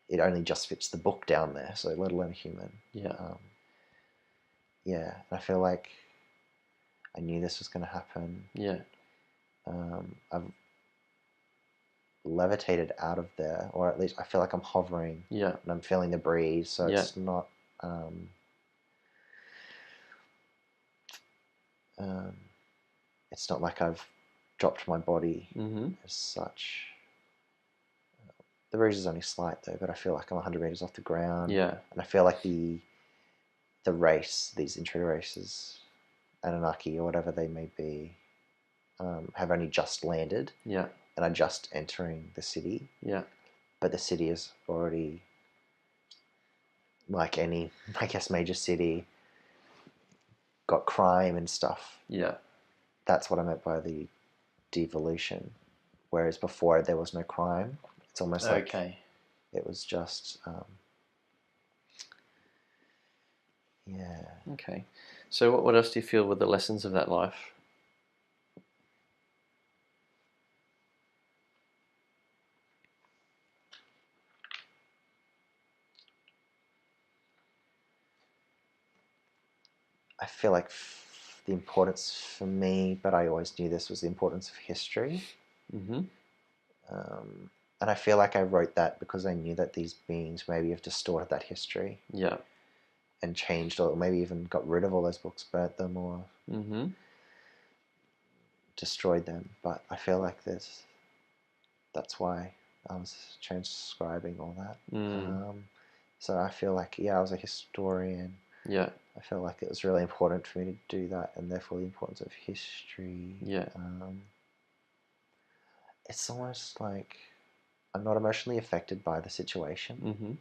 it only just fits the book down there, so let alone a human. Yeah. Yeah, and I feel like I knew this was going to happen. Yeah. I've levitated out of there, or at least I feel like I'm hovering. Yeah. And I'm feeling the breeze, so Yeah. it's not... it's not like I've dropped my body as such. The breeze is only slight though, but I feel like I'm 100 meters off the ground. Yeah. And I feel like the race, these intruder races, Anunnaki or whatever they may be, have only just landed. Yeah. And are just entering the city. Yeah. But the city is already, like any, I guess, major city, got crime and stuff. Yeah. That's what I meant by the devolution. Whereas before there was no crime. It's almost like it was just, yeah. Okay. So what else do you feel were the lessons of that life? I feel like the importance for me, but I always knew this, was the importance of history. Mm-hmm. And I feel like I wrote that because I knew that these beings maybe have distorted that history. Yeah. And changed, or maybe even got rid of all those books, burnt them, or destroyed them. But I feel like that's why I was transcribing all that. So I feel like, I was a historian. Yeah. I feel like it was really important for me to do that, and therefore the importance of history. Yeah. It's almost like I'm not emotionally affected by the situation. Mm-hmm.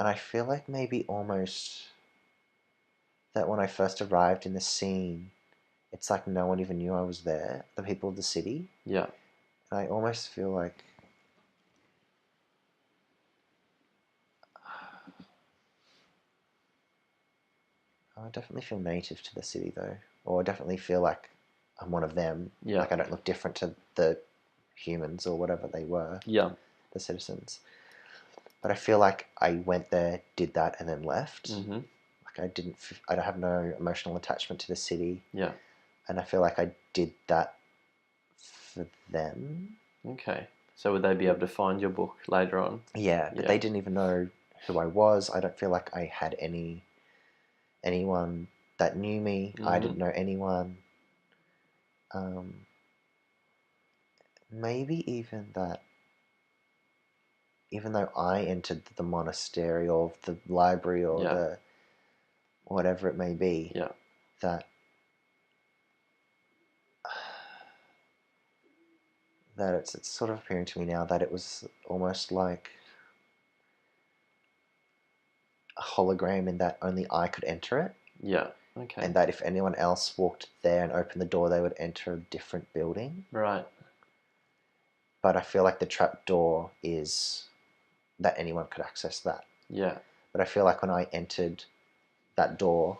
And I feel like maybe almost that when I first arrived in the scene, it's like no one even knew I was there, the people of the city. Yeah. And I almost feel like I definitely feel native to the city though, or I definitely feel like I'm one of them. Yeah. Like I don't look different to the humans or whatever they were. Yeah. The citizens. But I feel like I went there, did that, and then left. Mm-hmm. Like I don't have no emotional attachment to the city. Yeah. And I feel like I did that for them. Okay. So would they be able to find your book later on? Yeah, but they didn't even know who I was. I don't feel like I had anyone that knew me. Mm-hmm. I didn't know anyone. Maybe even that, even though I entered the monastery or the library or the whatever it may be, that it's sort of appearing to me now that it was almost like a hologram, in that only I could enter it. Yeah. Okay. And that if anyone else walked there and opened the door, they would enter a different building. Right. But I feel like the trap door is that anyone could access that. Yeah. But I feel like when I entered that door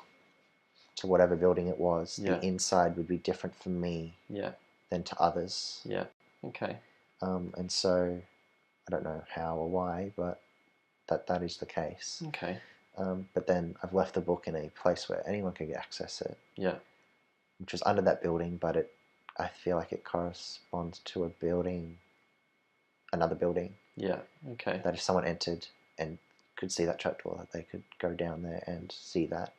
to whatever building it was, the inside would be different for me than to others. Yeah. Okay. And so I don't know how or why, but that is the case. Okay. But then I've left the book in a place where anyone can access it. Yeah. Which was under that building, but I feel like it corresponds to a building, another building. Yeah. Okay. That if someone entered and could see that trapdoor, that they could go down there and see that.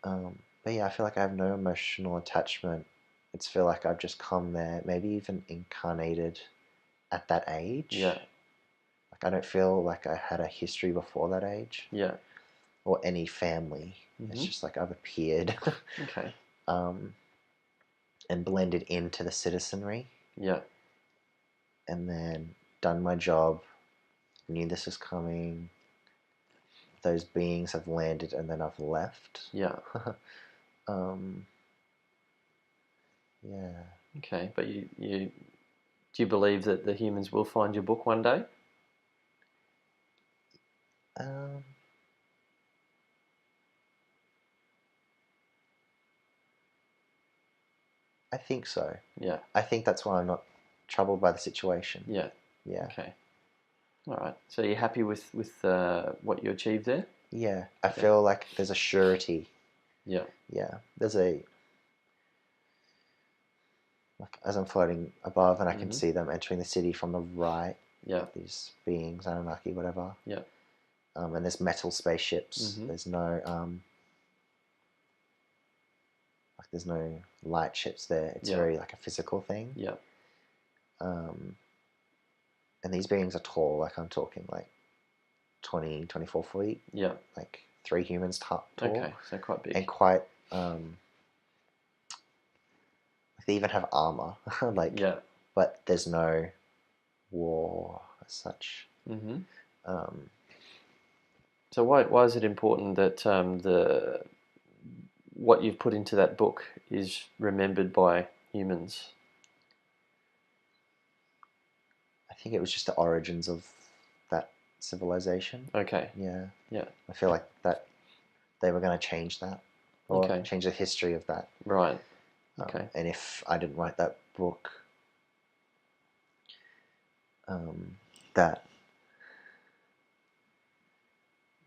But yeah, I feel like I have no emotional attachment. It's feel like I've just come there, maybe even incarnated at that age. Yeah. Like I don't feel like I had a history before that age. Yeah. Or any family. It's just like I've appeared. Okay. And blended into the citizenry. Yeah. And then done my job. Knew this was coming. Those beings have landed and then I've left. Yeah. Yeah. Okay, but you do you believe that the humans will find your book one day? I think so. Yeah. I think that's why I'm not troubled by the situation. Yeah. Yeah. Okay. All right. So you're happy with what you achieved there? Yeah. I feel like there's a surety. Yeah. Yeah. There's a, like as I'm floating above and I can see them entering the city from the right. Yeah. These beings, Anunnaki, whatever. Yeah. And there's metal spaceships. There's no there's no light ships there. It's very like a physical thing. Yeah. And these beings are tall. Like I'm talking like 20, 24 feet. Yeah. Like 3 humans tall. Okay, so quite big. And quite. They even have armor. Like. Yeah. But there's no war as such. So why is it important that what you've put into that book is remembered by humans? I think it was just the origins of that civilization. Okay. Yeah. Yeah. I feel like that they were going to change that or change the history of that. Right. Okay. And if I didn't write that book, that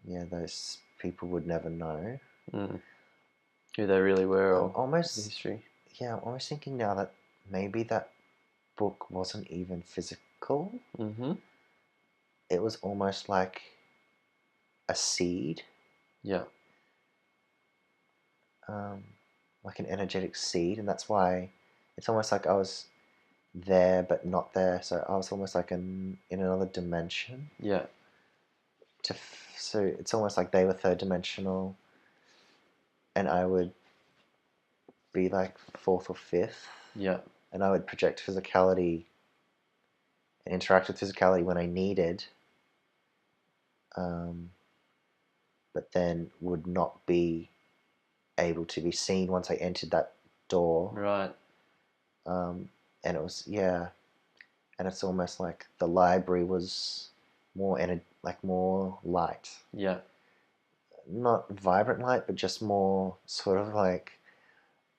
those people would never know who they really were, or almost the history. Yeah, I'm almost thinking now that maybe that book wasn't even physical. It was almost like a seed. Yeah. Like an energetic seed, and that's why it's almost like I was there but not there. So I was almost like in another dimension. Yeah. So it's almost like they were third dimensional, and I would be like fourth or fifth. Yeah. And I would project physicality and interact with physicality when I needed, but then would not be able to be seen once I entered that door. Right. And it was, and it's almost like the library was more more light. Yeah. Not vibrant light, but just more sort of like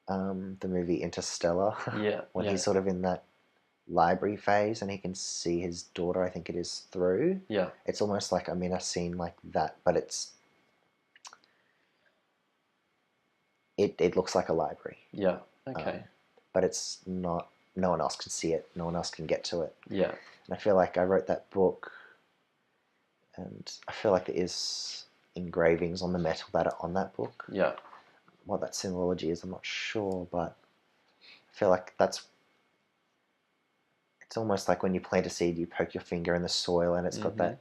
the movie Interstellar. Yeah. When he's sort of in that library phase and he can see his daughter, I think it is, through. Yeah. It's almost like I'm in a scene like that, but it looks like a library. Yeah. Okay. But it's not. No one else can see it. No one else can get to it. Yeah. And I feel like I wrote that book, and I feel like there is engravings on the metal that are on that book. Yeah. What that symbology is, I'm not sure, but I feel like it's almost like when you plant a seed, you poke your finger in the soil, and it's got that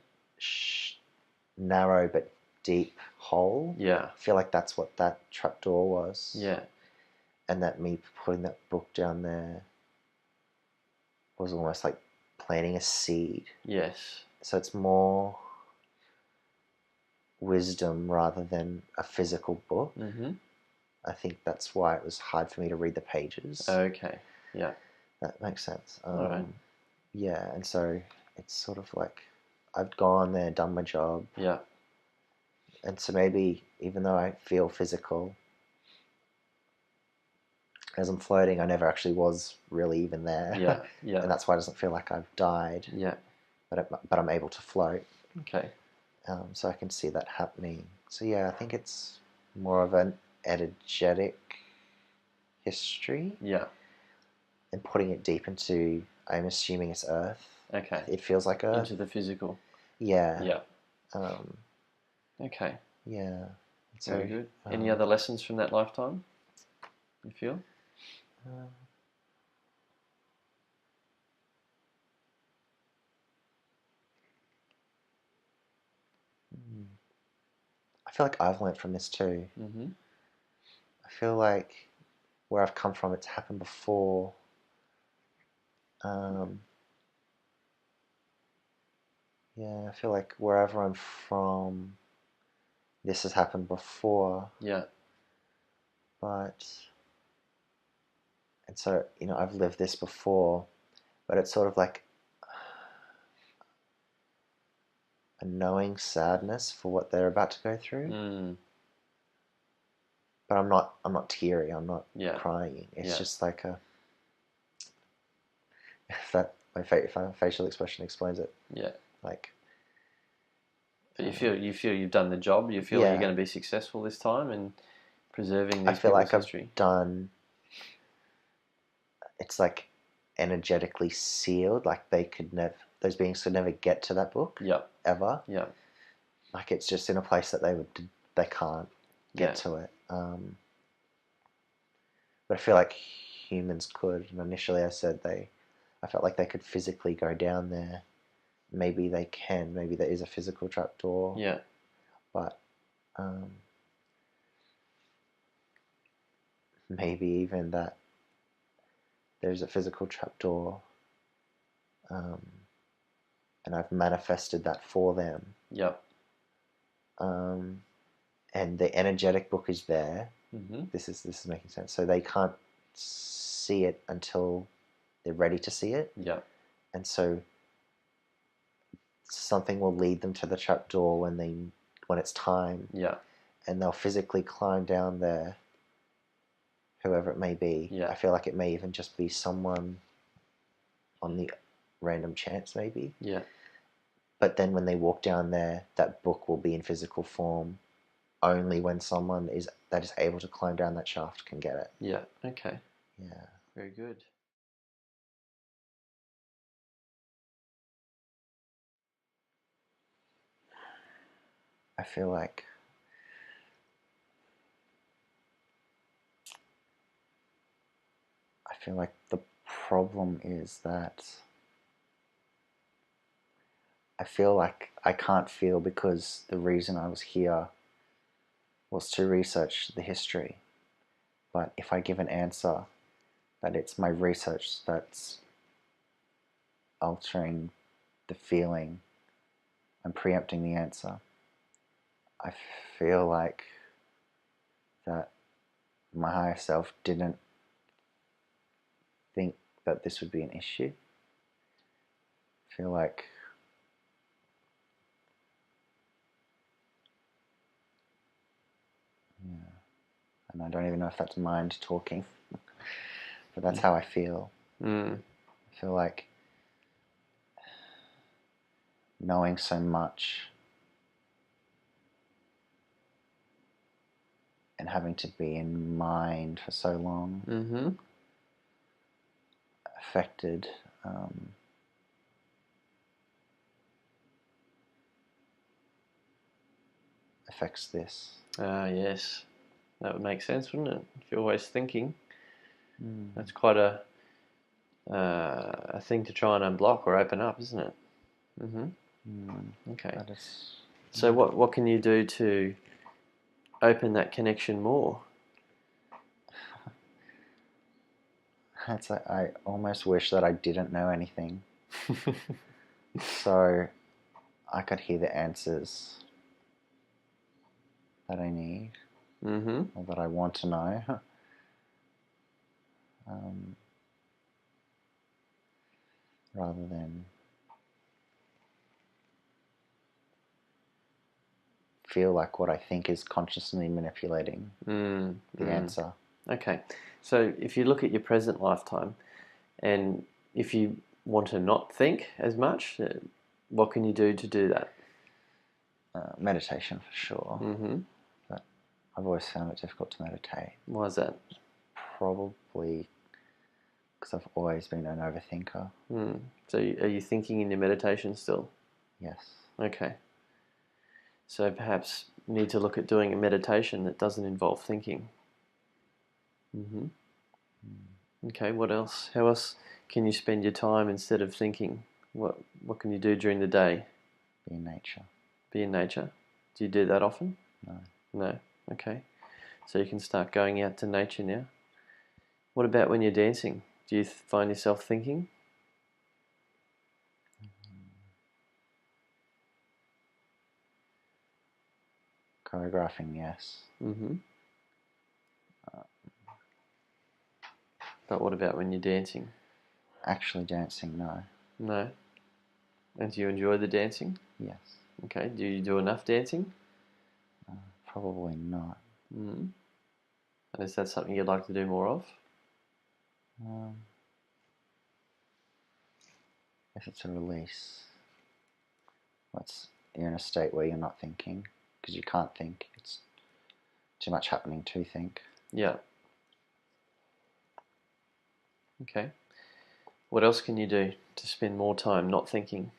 narrow but deep hole. Yeah. I feel like that's what that trapdoor was. Yeah. And that me putting that book down there was almost like planting a seed. Yes. So it's more wisdom rather than a physical book. I think that's why it was hard for me to read the pages. Okay. Yeah. That makes sense. All right. Yeah, and so it's sort of like I've gone there, done my job. Yeah. And so maybe even though I feel physical, as I'm floating, I never actually was really even there. Yeah. Yeah. And that's why it doesn't feel like I've died. Yeah. But I'm able to float. Okay. So I can see that happening. So yeah, I think it's more of an energetic history. Yeah. And putting it deep into, I'm assuming it's Earth. Okay. It feels like Earth. Into the physical. Yeah. Yeah. Um, okay. Yeah. So, very good. Any other lessons from that lifetime, you feel? I feel like I've learnt from this too. Mm-hmm. I feel like where I've come from, it's happened before. Yeah, I feel like wherever I'm from, this has happened before. Yeah. But, and so, I've lived this before, but it's sort of like a knowing sadness for what they're about to go through. Mm. But I'm not teary, I'm not crying. It's just like if my facial expression explains it. Yeah. Like, but you feel you've done the job. You feel you're going to be successful this time in preserving these people's history. I've done. It's like energetically sealed. Like those beings could never get to that book. Yep. Ever. Yeah. Like it's just in a place that they can't get to it. But I feel like humans could. And initially, I felt like they could physically go down there. Maybe they can. Maybe there is a physical trapdoor. Yeah. But maybe even that there's a physical trapdoor, and I've manifested that for them. Yep. And the energetic book is there. Mm-hmm. This is making sense. So they can't see it until they're ready to see it. Yep. And so something will lead them to the trapdoor when it's time. Yeah. And they'll physically climb down there, whoever it may be. Yeah. I feel like it may even just be someone on the random chance, maybe. Yeah. But then when they walk down there, that book will be in physical form. Only when someone that is able to climb down that shaft can get it. Yeah. Okay. Yeah. Very good. I feel like the problem is that I feel like I can't feel because the reason I was here was to research the history. But if I give an answer that it's my research that's altering the feeling, I'm preempting the answer. I feel like that my higher self didn't think that this would be an issue. I feel like and I don't even know if that's mind talking, but that's how I feel. I feel like knowing so much and having to be in mind for so long affected affects this. Yes. That would make sense, wouldn't it? If you're always thinking, that's quite a thing to try and unblock or open up, isn't it? Okay. So what can you do to open that connection more? I almost wish that I didn't know anything, so I could hear the answers that I need or that I want to know. Rather than feel like what I think is consciously manipulating the answer. Okay, so if you look at your present lifetime, and if you want to not think as much, what can you do to do that? Meditation for sure. Mm-hmm. But I've always found it difficult to meditate. Why is that? Probably because I've always been an overthinker. So are you thinking in your meditation still? Yes. Okay. So perhaps you need to look at doing a meditation that doesn't involve thinking. Mm-hmm. Okay, what else? How else can you spend your time instead of thinking? What can you do during the day? Be in nature. Be in nature. Do you do that often? No. No. Okay. So you can start going out to nature now. What about when you're dancing? Do you find yourself thinking? Choreographing, yes. Mm-hmm. But what about when you're dancing? Actually dancing, no. No. And do you enjoy the dancing? Yes. Okay. Do you do enough dancing? Probably not. Mm-hmm. And is that something you'd like to do more of? If it's a release, you're in a state where you're not thinking, because you can't think. It's too much happening to think. Yeah. Okay. What else can you do to spend more time not thinking?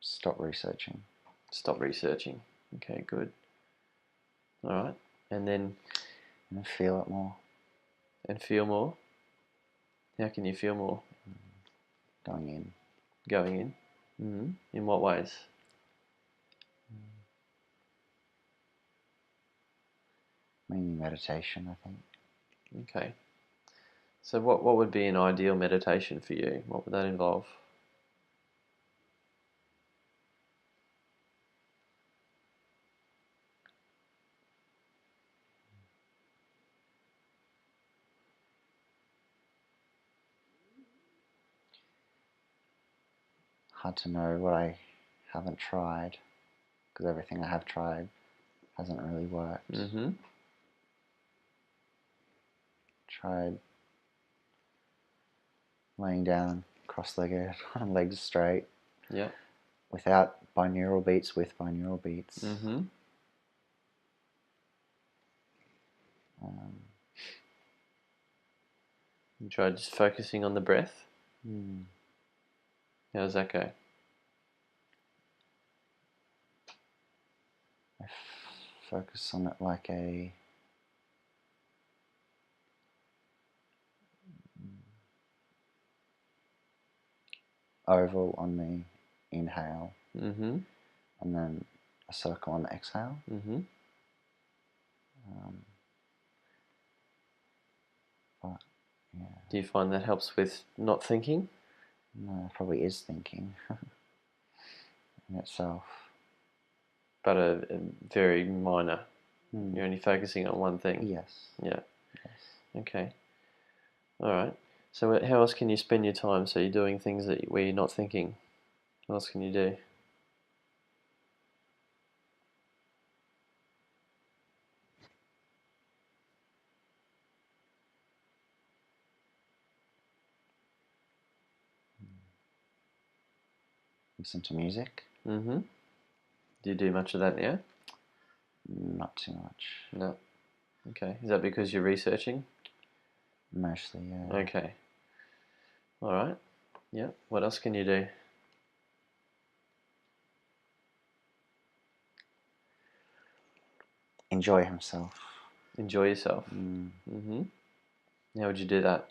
Stop researching. Stop researching. Okay, good. All right. And then... And feel it more. And feel more? How can you feel more? Going in. Going in? Mm-hmm. In what ways? Mainly meditation, I think. Okay. So what would be an ideal meditation for you? What would that involve? Hard to know what I haven't tried, because everything I have tried hasn't really worked. Mm-hmm. Tried laying down cross-legged on legs straight. Yeah. Without binaural beats, with binaural beats. Mm-hmm. You try just focusing on the breath? How does that go? I focus on it like a oval on the inhale, Mm-hmm. and then a circle on the exhale. Mm-hmm. But yeah, Do you find that helps with not thinking? no, it probably is thinking in itself. But a very minor. Mm. You're only focusing on one thing. Yes. Yeah. Yes. Okay. All right. So how else can you spend your time? So you're doing things where you're not thinking. What else can you do? Listen to music. Mm-hmm. Do you do much of that now? Not too much. No. Okay. Is that because you're researching? Mostly, yeah. Okay. All right. Yeah. What else can you do? Enjoy himself. Enjoy yourself. Mm-hmm. How would you do that?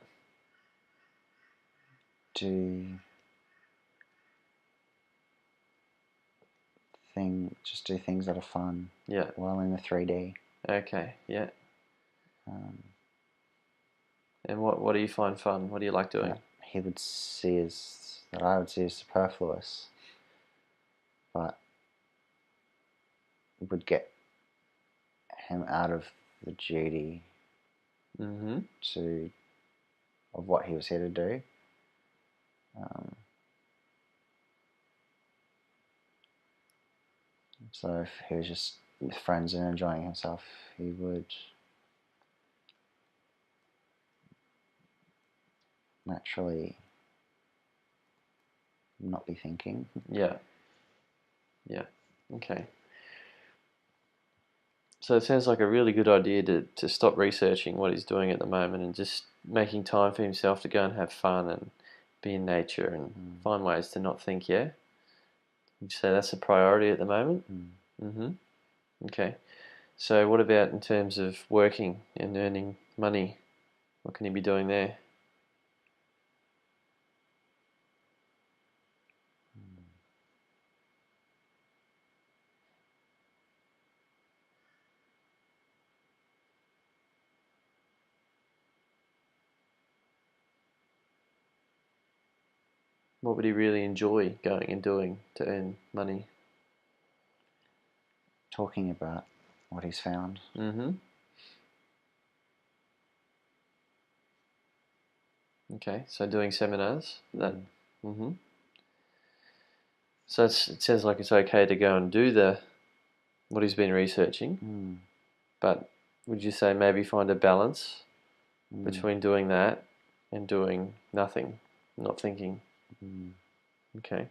Just do things that are fun. Yeah. While in the 3D. Okay. Yeah. And what do you find fun? What do you like doing? That I would see as superfluous, but it would get him out of the duty of what he was here to do. So if he was just with friends and enjoying himself, he would naturally not be thinking. Yeah. Yeah. Okay. So it sounds like a really good idea to stop researching what he's doing at the moment and just making time for himself to go and have fun and be in nature and find ways to not think, yeah? Would you say that's a priority at the moment? Mm-hmm. Okay. So what about in terms of working and earning money? What can he be doing there? What would he really enjoy going and doing to earn money? Talking about what he's found. Mm-hmm. Okay, so doing seminars. Mm-hmm. So it sounds like it's okay to go and do what he's been researching, but would you say maybe find a balance between doing that and doing nothing, not thinking? Okay.